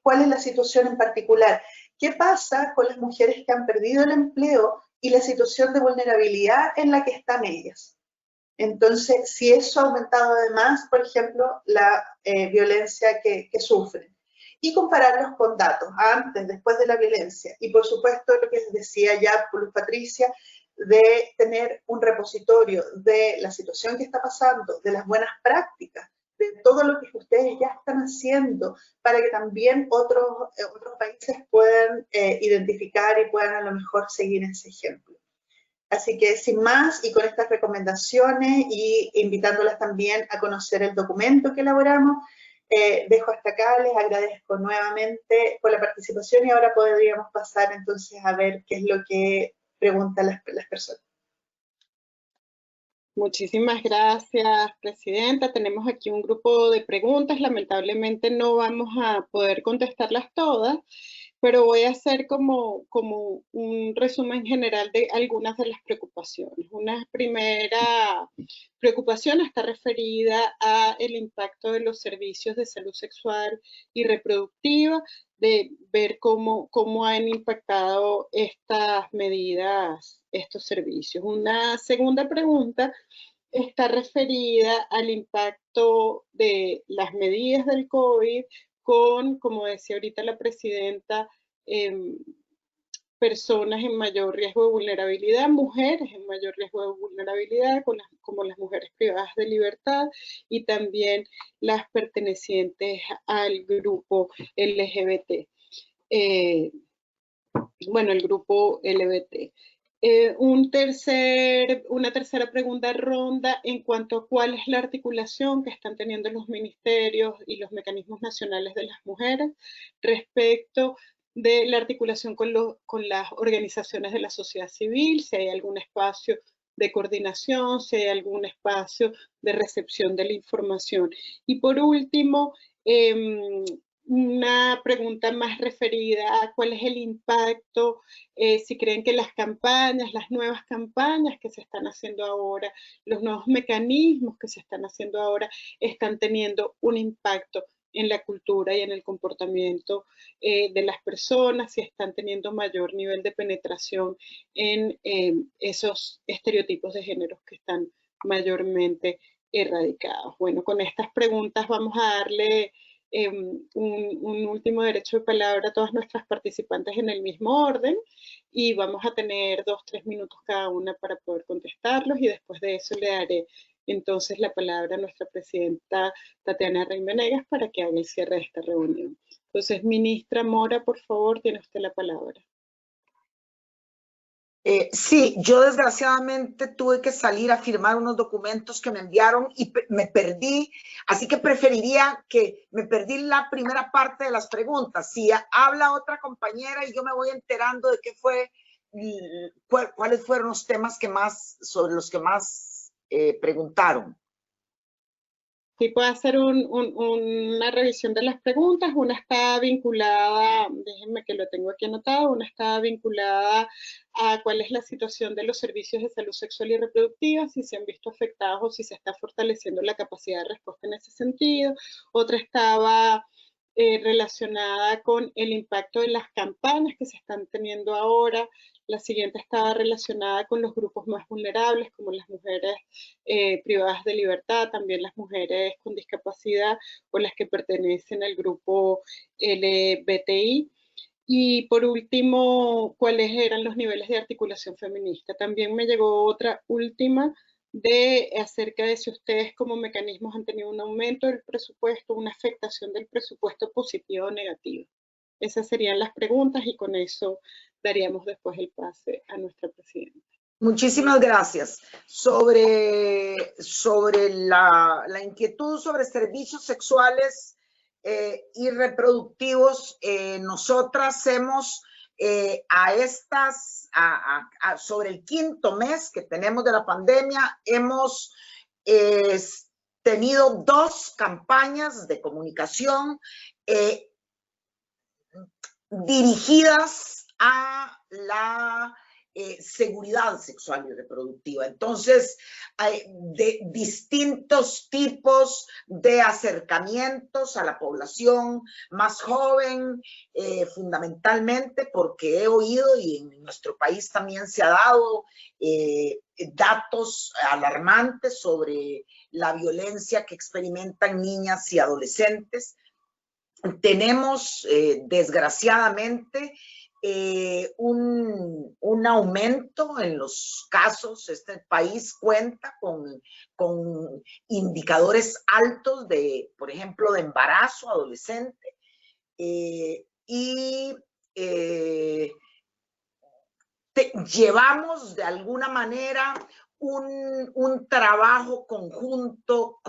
Speaker 5: ¿Cuál es la situación en particular? ¿Qué pasa con las mujeres que han perdido el empleo y la situación de vulnerabilidad en la que están ellas? Entonces, si eso ha aumentado además, por ejemplo, la violencia que sufren. Y compararlos con datos, antes, después de la violencia. Y por supuesto, lo que les decía ya Luz Patricia, de tener un repositorio de la situación que está pasando, de las buenas prácticas, de todo lo que ustedes ya están haciendo, para que también otros países puedan identificar y puedan a lo mejor seguir ese ejemplo. Así que sin más, y con estas recomendaciones y invitándolas también a conocer el documento que elaboramos, dejo hasta acá, les agradezco nuevamente por la participación y ahora podríamos pasar entonces a ver qué es lo que preguntan las personas.
Speaker 1: Muchísimas gracias, Presidenta. Tenemos aquí un grupo de preguntas. Lamentablemente no vamos a poder contestarlas todas, pero voy a hacer como un resumen general de algunas de las preocupaciones. Una primera preocupación está referida a el impacto de los servicios de salud sexual y reproductiva, de ver cómo han impactado estas medidas, estos servicios. Una segunda pregunta está referida al impacto de las medidas del COVID con, como decía ahorita la Presidenta, personas en mayor riesgo de vulnerabilidad, mujeres en mayor riesgo de vulnerabilidad, como las mujeres privadas de libertad y también las pertenecientes al grupo LGBT. Bueno, el grupo LGBT. Una tercera pregunta ronda en cuanto a cuál es la articulación que están teniendo los ministerios y los mecanismos nacionales de las mujeres respecto de la articulación con las organizaciones de la sociedad civil, si hay algún espacio de coordinación, si hay algún espacio de recepción de la información. Y por último, una pregunta más referida a cuál es el impacto, si creen que las campañas, las nuevas campañas que se están haciendo ahora, los nuevos mecanismos que se están haciendo ahora, están teniendo un impacto en la cultura y en el comportamiento de las personas, si están teniendo mayor nivel de penetración en esos estereotipos de géneros que están mayormente erradicados. Bueno, con estas preguntas vamos a darle un último derecho de palabra a todas nuestras participantes en el mismo orden y vamos a tener 2-3 minutos cada una para poder contestarlos y después de eso le daré entonces la palabra a nuestra presidenta Tatiana Rey Venegas para que haga el cierre de esta reunión. Entonces, ministra Mora, por favor, tiene usted la palabra.
Speaker 2: Sí, yo desgraciadamente tuve que salir a firmar unos documentos que me enviaron y me perdí, así que preferiría que me perdí la primera parte de las preguntas. Si habla otra compañera y yo me voy enterando de qué fue, cuáles fueron los temas sobre los que más preguntaron.
Speaker 1: Sí, puedo hacer una revisión de las preguntas. Una está vinculada, déjenme que lo tengo aquí anotado, una está vinculada a cuál es la situación de los servicios de salud sexual y reproductiva, si se han visto afectados o si se está fortaleciendo la capacidad de respuesta en ese sentido. Otra estaba relacionada con el impacto de las campañas que se están teniendo ahora. La siguiente estaba relacionada con los grupos más vulnerables, como las mujeres privadas de libertad, también las mujeres con discapacidad o las que pertenecen al grupo LGBTI. Y por último, cuáles eran los niveles de articulación feminista. También me llegó otra última acerca de si ustedes como mecanismos han tenido un aumento del presupuesto, una afectación del presupuesto positiva o negativa. Esas serían las preguntas y con eso daríamos después el pase a nuestra presidenta.
Speaker 2: Muchísimas gracias. Sobre la inquietud sobre servicios sexuales y reproductivos, nosotras hemos sobre el 5º mes que tenemos de la pandemia, hemos tenido 2 campañas de comunicación dirigidas a la seguridad sexual y reproductiva. Entonces, de distintos tipos de acercamientos a la población más joven, fundamentalmente porque he oído y en nuestro país también se ha dado datos alarmantes sobre la violencia que experimentan niñas y adolescentes. Tenemos, desgraciadamente, un aumento en los casos. Este país cuenta con indicadores altos de, por ejemplo, de embarazo adolescente llevamos de alguna manera un trabajo conjunto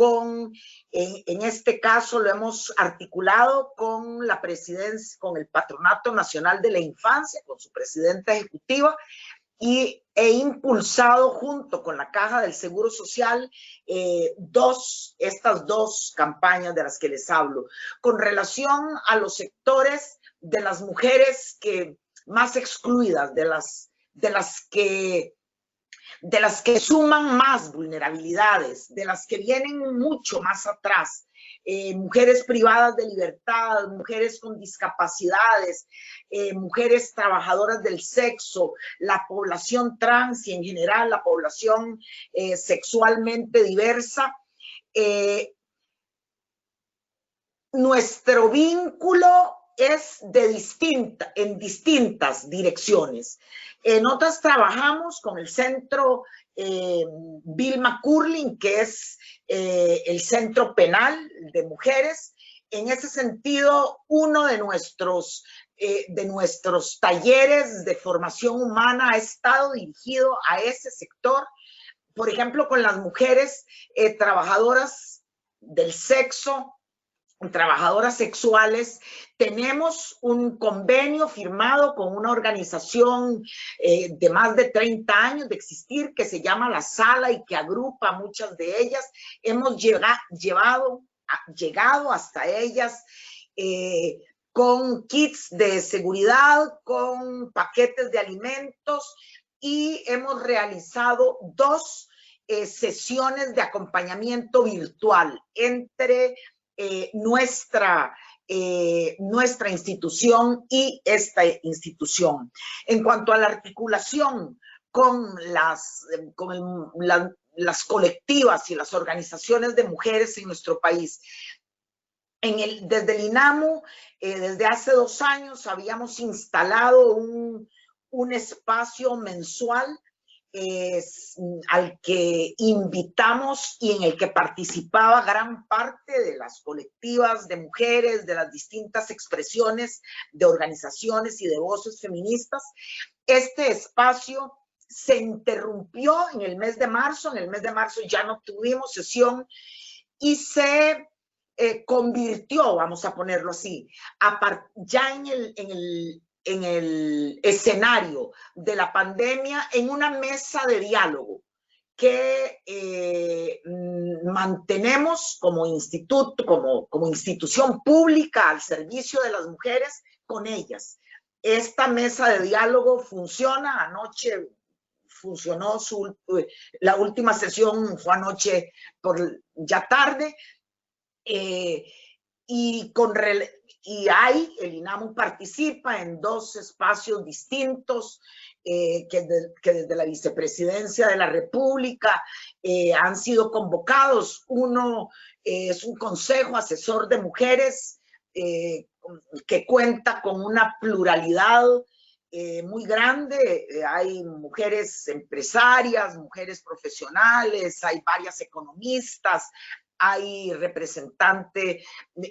Speaker 2: en este caso lo hemos articulado con la presidencia, con el Patronato Nacional de la Infancia, con su presidenta ejecutiva, y he impulsado junto con la Caja del Seguro Social estas dos campañas de las que les hablo. Con relación a los sectores de las mujeres más excluidas, de las que suman más vulnerabilidades, de las que vienen mucho más atrás, mujeres privadas de libertad, mujeres con discapacidades, mujeres trabajadoras del sexo, la población trans y en general la población sexualmente diversa. Nuestro vínculo es en distintas direcciones. En otras trabajamos con el centro Vilma Curling, que es el centro penal de mujeres, En ese sentido, uno de nuestros talleres de formación humana ha estado dirigido a ese sector, por ejemplo, con las mujeres trabajadoras del sexo, trabajadoras sexuales. Tenemos un convenio firmado con una organización de más de 30 años de existir que se llama La Sala y que agrupa a muchas de ellas. Hemos llegado hasta ellas con kits de seguridad, con paquetes de alimentos, y hemos realizado 2 sesiones de acompañamiento virtual entre nuestra institución y esta institución. En cuanto a la articulación con las colectivas y las organizaciones de mujeres en nuestro país, desde el INAMU, desde hace 2 años, habíamos instalado un espacio mensual al que invitamos y en el que participaba gran parte de las colectivas de mujeres, de las distintas expresiones de organizaciones y de voces feministas. Este espacio se interrumpió en el mes de marzo. En el mes de marzo ya no tuvimos sesión y se convirtió, vamos a ponerlo así, ya en el escenario de la pandemia, en una mesa de diálogo que mantenemos como instituto, como institución pública al servicio de las mujeres con ellas. Esta mesa de diálogo funciona. Anoche funcionó, la última sesión fue anoche ya tarde, y el INAMU participa en 2 espacios distintos que desde la Vicepresidencia de la República han sido convocados. Uno es un Consejo Asesor de Mujeres que cuenta con una pluralidad muy grande. Hay mujeres empresarias, mujeres profesionales, hay varias economistas, hay representante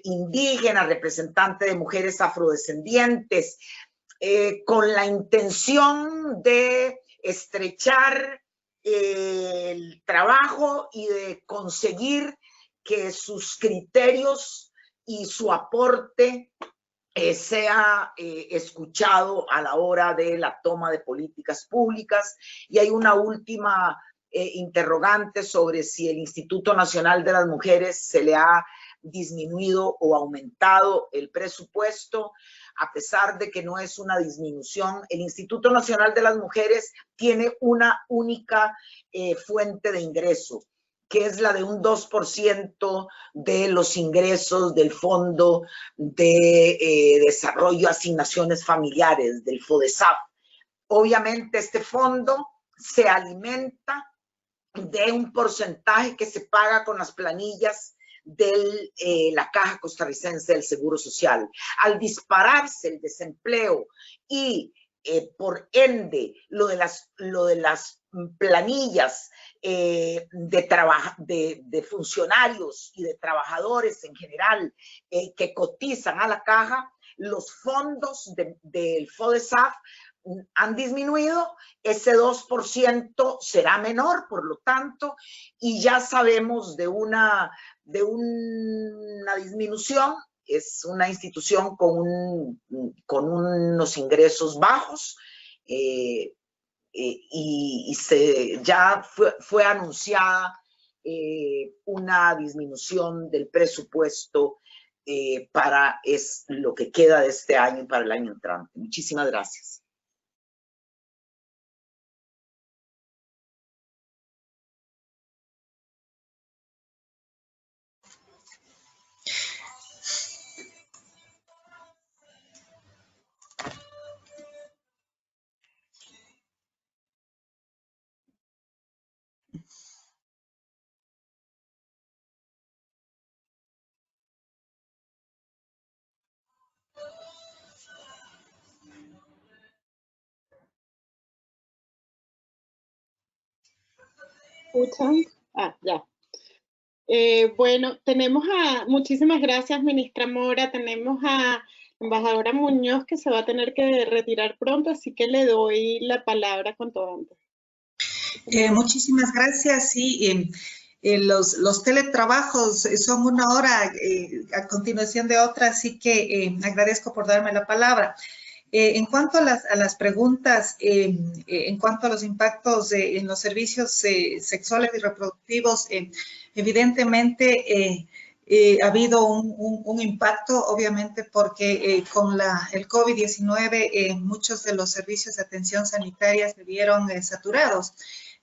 Speaker 2: indígena, representante de mujeres afrodescendientes, con la intención de estrechar el trabajo y de conseguir que sus criterios y su aporte sea escuchado a la hora de la toma de políticas públicas. Y hay una última interrogante sobre si el Instituto Nacional de las Mujeres se le ha disminuido o aumentado el presupuesto. A pesar de que no es una disminución, el Instituto Nacional de las Mujeres tiene una única fuente de ingreso, que es la de un 2% de los ingresos del Fondo de Desarrollo y Asignaciones Familiares, del FODESAF. Obviamente este fondo se alimenta de un porcentaje que se paga con las planillas de la Caja Costarricense del Seguro Social. Al dispararse el desempleo y por ende lo de las planillas de funcionarios y de trabajadores en general que cotizan a la caja, los fondos del FODESAF han disminuido. Ese 2% será menor, por lo tanto, y ya sabemos de una disminución. Es una institución con unos ingresos bajos, y ya fue anunciada una disminución del presupuesto para lo que queda de este año y para el año entrante. Muchísimas gracias.
Speaker 1: ¿Escuchan? Ya. Bueno, muchísimas gracias, ministra Mora. Tenemos a embajadora Muñoz, que se va a tener que retirar pronto, así que le doy la palabra con todo antes.
Speaker 3: Muchísimas gracias. Sí, los teletrabajos son una hora a continuación de otra, así que agradezco por darme la palabra. En cuanto a las preguntas, en cuanto a los impactos en los servicios sexuales y reproductivos, evidentemente ha habido un impacto, obviamente, porque con el COVID-19 muchos de los servicios de atención sanitaria se vieron saturados.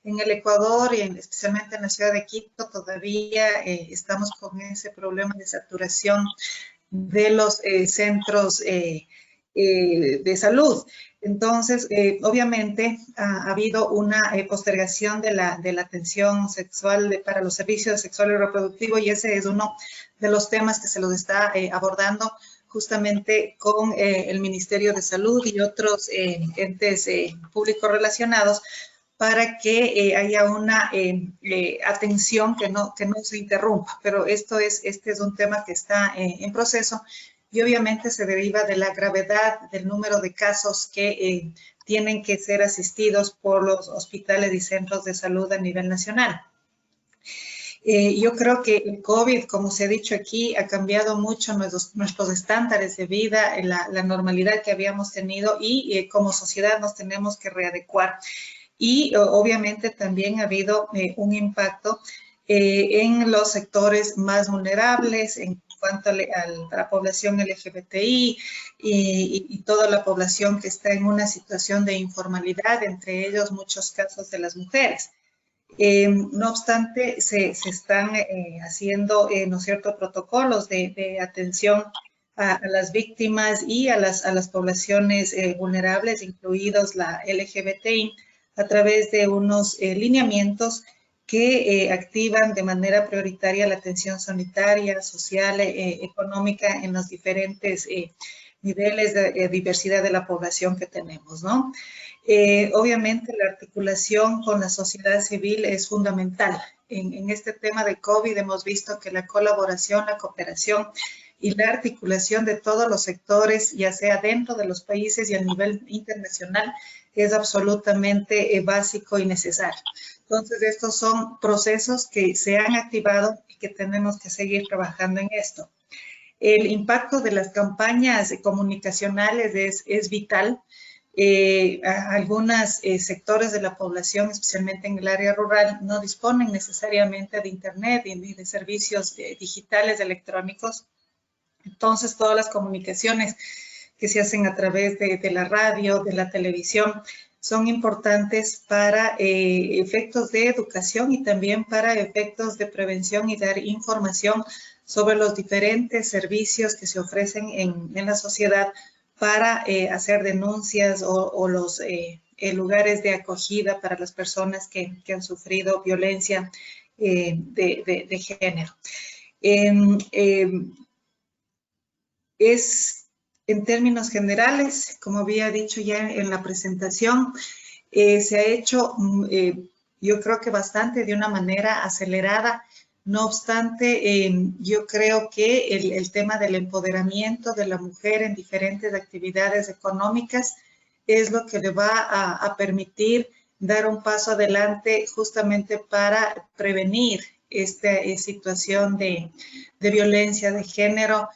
Speaker 3: En el Ecuador y especialmente en la ciudad de Quito todavía estamos con ese problema de saturación de los centros de salud. Entonces, obviamente, ha habido una postergación de la atención sexual para los servicios sexuales y reproductivos, y ese es uno de los temas que se los está abordando justamente con el Ministerio de Salud y otros entes públicos relacionados, para que haya una atención que no se interrumpa. Pero este es un tema que está en proceso, y obviamente se deriva de la gravedad del número de casos que tienen que ser asistidos por los hospitales y centros de salud a nivel nacional. Yo creo que el COVID, como se ha dicho aquí, ha cambiado mucho nuestros estándares de vida, la normalidad que habíamos tenido, y como sociedad nos tenemos que readecuar. Y obviamente también ha habido un impacto en los sectores más vulnerables, en cuanto a la población LGBTI y toda la población que está en una situación de informalidad, entre ellos muchos casos de las mujeres. No obstante, se están haciendo, ¿no es cierto?, protocolos de atención a las víctimas y a las poblaciones vulnerables, incluidos la LGBTI, a través de unos lineamientos que activan de manera prioritaria la atención sanitaria, social, económica en los diferentes niveles de diversidad de la población que tenemos, ¿no? Obviamente la articulación con la sociedad civil es fundamental. En este tema de COVID hemos visto que la colaboración, la cooperación y la articulación de todos los sectores, ya sea dentro de los países y a nivel internacional, es absolutamente básico y necesario. Entonces, estos son procesos que se han activado y que tenemos que seguir trabajando en esto. El impacto de las campañas comunicacionales es vital. Algunos sectores de la población, especialmente en el área rural, no disponen necesariamente de Internet ni de servicios digitales electrónicos. Entonces, todas las comunicaciones que se hacen a través de la radio, de la televisión, son importantes para efectos de educación y también para efectos de prevención y dar información sobre los diferentes servicios que se ofrecen en la sociedad para hacer denuncias o los lugares de acogida para las personas que han sufrido violencia de género. En términos generales, como había dicho ya en la presentación, se ha hecho, yo creo que bastante de una manera acelerada. No obstante, yo creo que el tema del empoderamiento de la mujer en diferentes actividades económicas es lo que le va a permitir dar un paso adelante justamente para prevenir esta situación de violencia de género,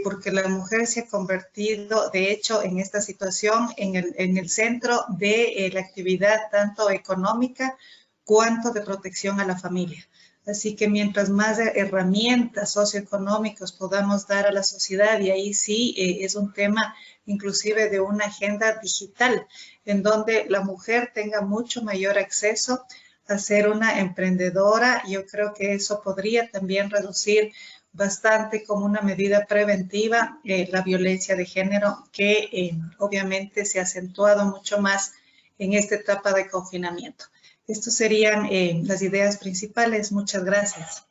Speaker 3: porque la mujer se ha convertido, de hecho, en esta situación en el centro de la actividad tanto económica cuanto de protección a la familia. Así que mientras más herramientas socioeconómicas podamos dar a la sociedad, y ahí sí es un tema inclusive de una agenda digital, en donde la mujer tenga mucho mayor acceso a ser una emprendedora, yo creo que eso podría también reducir bastante como una medida preventiva la violencia de género, que obviamente se ha acentuado mucho más en esta etapa de confinamiento. Estas serían las ideas principales. Muchas gracias.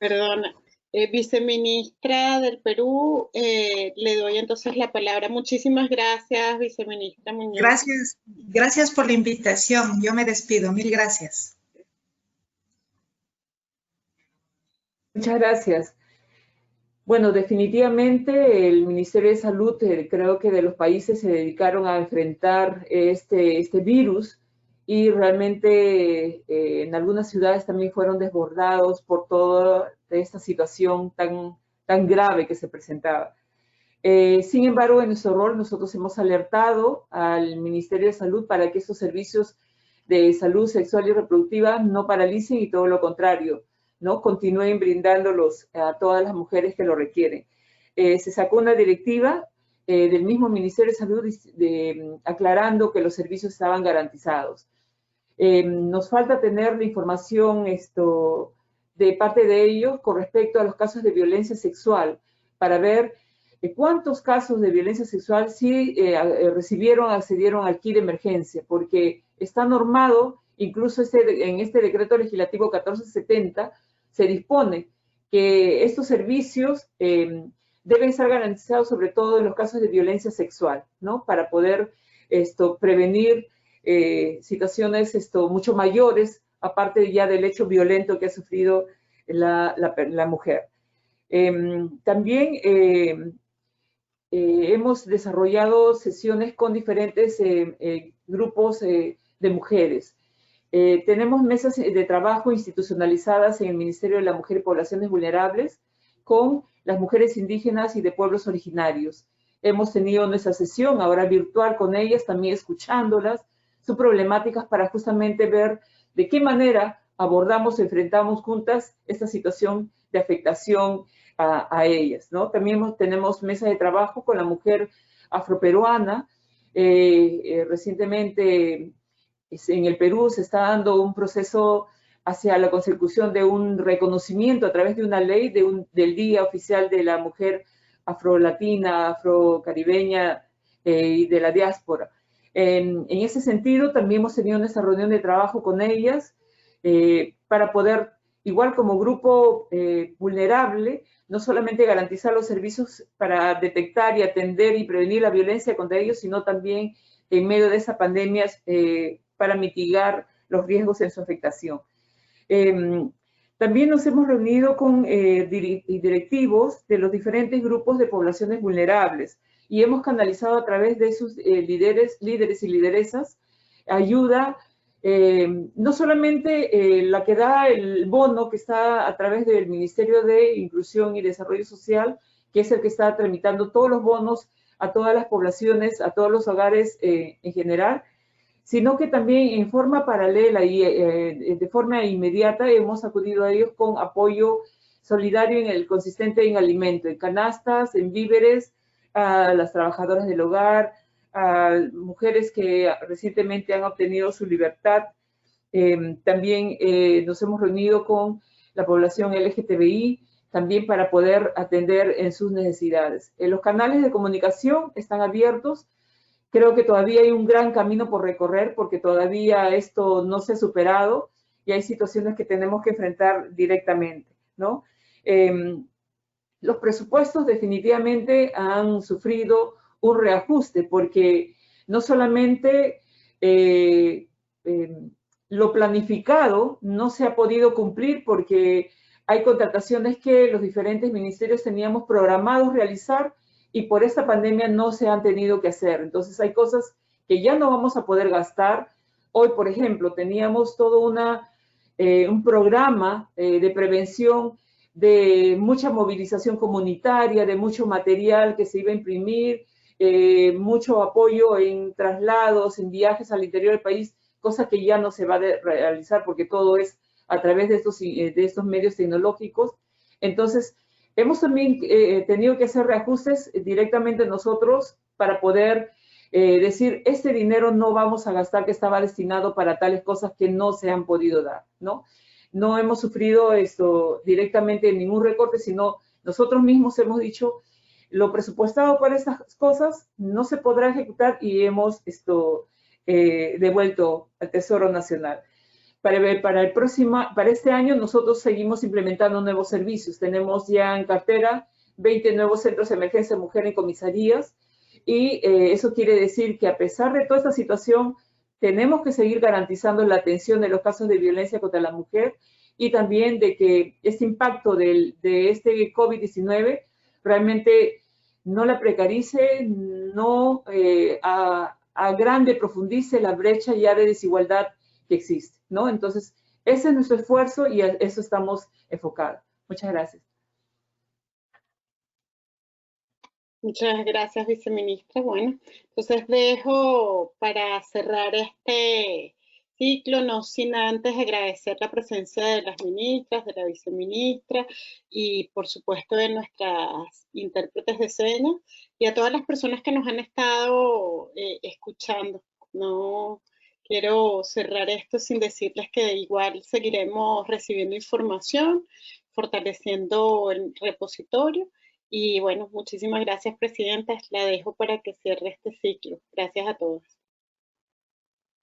Speaker 1: Perdona. Viceministra del Perú, le doy entonces la palabra. Muchísimas gracias, viceministra Muñoz.
Speaker 3: Gracias por la invitación. Yo me despido. Mil gracias.
Speaker 4: Muchas gracias. Bueno, definitivamente el Ministerio de Salud, creo que de los países se dedicaron a enfrentar este virus y realmente en algunas ciudades también fueron desbordados por toda esta situación tan grave que se presentaba. Sin embargo, en nuestro rol nosotros hemos alertado al Ministerio de Salud para que estos servicios de salud sexual y reproductiva no paralicen y todo lo contrario, ¿no? Continúen brindándolos a todas las mujeres que lo requieren. Se sacó una directiva del mismo Ministerio de Salud aclarando que los servicios estaban garantizados. Nos falta tener la información de parte de ellos con respecto a los casos de violencia sexual para ver cuántos casos de violencia sexual sí accedieron al kit de emergencia, porque está normado, incluso en este decreto legislativo 1470, se dispone que estos servicios deben estar garantizados sobre todo en los casos de violencia sexual, ¿no? Para poder prevenir situaciones mucho mayores, aparte ya del hecho violento que ha sufrido la mujer. También hemos desarrollado sesiones con diferentes grupos de mujeres. Tenemos mesas de trabajo institucionalizadas en el Ministerio de la Mujer y Poblaciones Vulnerables con las mujeres indígenas y de pueblos originarios. Hemos tenido nuestra sesión ahora virtual con ellas, también escuchándolas, sus problemáticas para justamente ver de qué manera abordamos, enfrentamos juntas esta situación de afectación a ellas, ¿no? También tenemos mesa de trabajo con la mujer afroperuana. Recientemente en el Perú se está dando un proceso hacia la consecución de un reconocimiento a través de una ley del Día Oficial de la Mujer Afrolatina, Afrocaribeña y de la diáspora. En ese sentido, también hemos tenido esta reunión de trabajo con ellas para poder, igual como grupo vulnerable, no solamente garantizar los servicios para detectar y atender y prevenir la violencia contra ellos, sino también en medio de esa pandemia para mitigar los riesgos en su afectación. También nos hemos reunido con directivos de los diferentes grupos de poblaciones vulnerables y hemos canalizado a través de sus líderes y lideresas ayuda, no solamente la que da el bono que está a través del Ministerio de Inclusión y Desarrollo Social, que es el que está tramitando todos los bonos a todas las poblaciones, a todos los hogares en general, sino que también en forma paralela y de forma inmediata hemos acudido a ellos con apoyo solidario consistente en alimento, en canastas, en víveres, a las trabajadoras del hogar, a mujeres que recientemente han obtenido su libertad. También nos hemos reunido con la población LGTBI, también para poder atender en sus necesidades. Los canales de comunicación están abiertos. Creo que todavía hay un gran camino por recorrer porque todavía esto no se ha superado y hay situaciones que tenemos que enfrentar directamente, ¿no? Los presupuestos definitivamente han sufrido un reajuste porque no solamente lo planificado no se ha podido cumplir porque hay contrataciones que los diferentes ministerios teníamos programados realizar y por esta pandemia no se han tenido que hacer. Entonces hay cosas que ya no vamos a poder gastar. Hoy, por ejemplo, teníamos todo un programa de prevención, de mucha movilización comunitaria, de mucho material que se iba a imprimir, mucho apoyo en traslados, en viajes al interior del país, cosa que ya no se va a realizar porque todo es a través de estos medios tecnológicos. Entonces, hemos también tenido que hacer reajustes directamente nosotros para poder decir, este dinero no vamos a gastar que estaba destinado para tales cosas que no se han podido dar, ¿no? No hemos sufrido directamente ningún recorte, sino nosotros mismos hemos dicho, lo presupuestado para estas cosas no se podrá ejecutar y hemos devuelto al Tesoro Nacional. para este año nosotros seguimos implementando nuevos servicios. Tenemos ya en cartera 20 nuevos centros de emergencia de mujer en comisarías y eso quiere decir que a pesar de toda esta situación tenemos que seguir garantizando la atención de los casos de violencia contra la mujer y también de que este impacto de este COVID-19 realmente no la precarice, no profundice la brecha ya de desigualdad que existe, ¿no? Entonces, ese es nuestro esfuerzo y a eso estamos enfocados. Muchas gracias.
Speaker 1: Muchas gracias, viceministra. Bueno, entonces dejo para cerrar este ciclo, no sin antes agradecer la presencia de las ministras, de la viceministra y por supuesto de nuestras intérpretes de señas y a todas las personas que nos han estado escuchando. No quiero cerrar esto sin decirles que igual seguiremos recibiendo información, fortaleciendo el repositorio. Y bueno, muchísimas gracias, Presidenta. La dejo para que cierre este ciclo. Gracias a todos.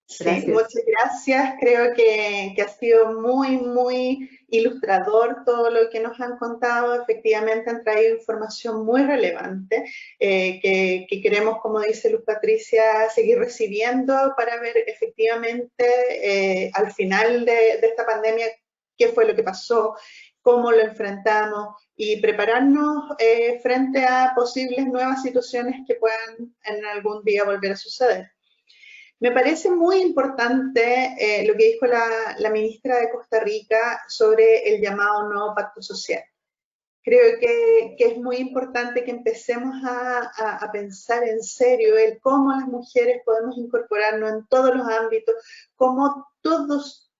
Speaker 5: Sí, muchas gracias. Creo que ha sido muy ilustrador todo lo que nos han contado. Efectivamente han traído información muy relevante que queremos, como dice Luz Patricia, seguir recibiendo para ver efectivamente al final de esta pandemia qué fue lo que pasó, cómo lo enfrentamos y prepararnos frente a posibles nuevas situaciones que puedan en algún día volver a suceder. Me parece muy importante lo que dijo la ministra de Costa Rica sobre el llamado nuevo pacto social. Creo que es muy importante que empecemos a pensar en serio el cómo las mujeres podemos incorporarnos en todos los ámbitos, cómo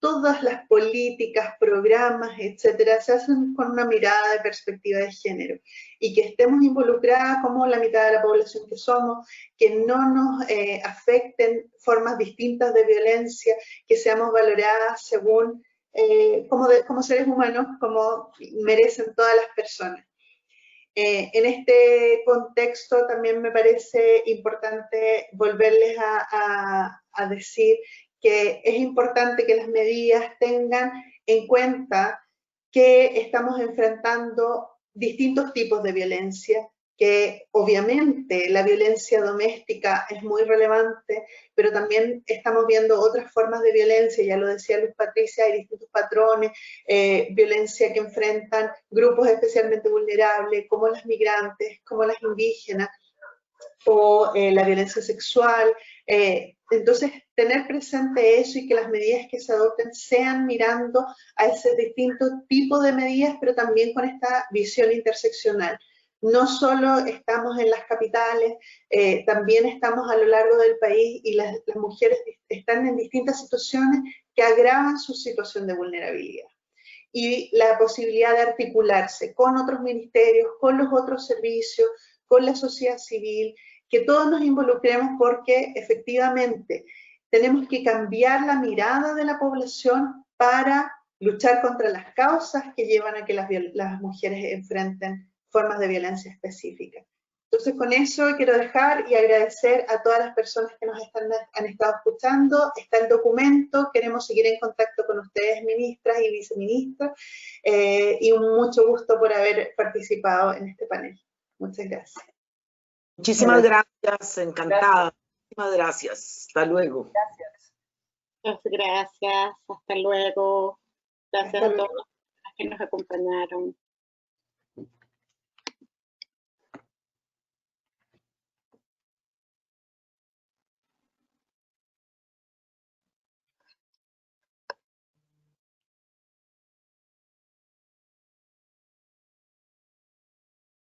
Speaker 5: todas las políticas, programas, etcétera, se hacen con una mirada de perspectiva de género y que estemos involucradas como la mitad de la población que somos, que no nos afecten formas distintas de violencia, que seamos valoradas según como seres humanos, como merecen todas las personas. En este contexto también me parece importante volverles a decir que es importante que las medidas tengan en cuenta que estamos enfrentando distintos tipos de violencia, que obviamente la violencia doméstica es muy relevante, pero también estamos viendo otras formas de violencia, ya lo decía Luz Patricia, hay distintos patrones, violencia que enfrentan grupos especialmente vulnerables, como las migrantes, como las indígenas, o la violencia sexual. Entonces, tener presente eso y que las medidas que se adopten sean mirando a ese distinto tipo de medidas, pero también con esta visión interseccional. No solo estamos en las capitales, también estamos a lo largo del país y las mujeres están en distintas situaciones que agravan su situación de vulnerabilidad. Y la posibilidad de articularse con otros ministerios, con los otros servicios, con la sociedad civil, que todos nos involucremos porque efectivamente tenemos que cambiar la mirada de la población para luchar contra las causas que llevan a que las mujeres enfrenten formas de violencia específicas. Entonces, con eso quiero dejar y agradecer a todas las personas que nos han estado escuchando. Está el documento, queremos seguir en contacto con ustedes, ministras y viceministras, y mucho gusto por haber participado en este panel. Muchas gracias.
Speaker 2: Muchísimas gracias, encantada. Muchísimas gracias. Hasta luego.
Speaker 1: Muchas gracias, hasta luego. Gracias a todos los que nos acompañaron.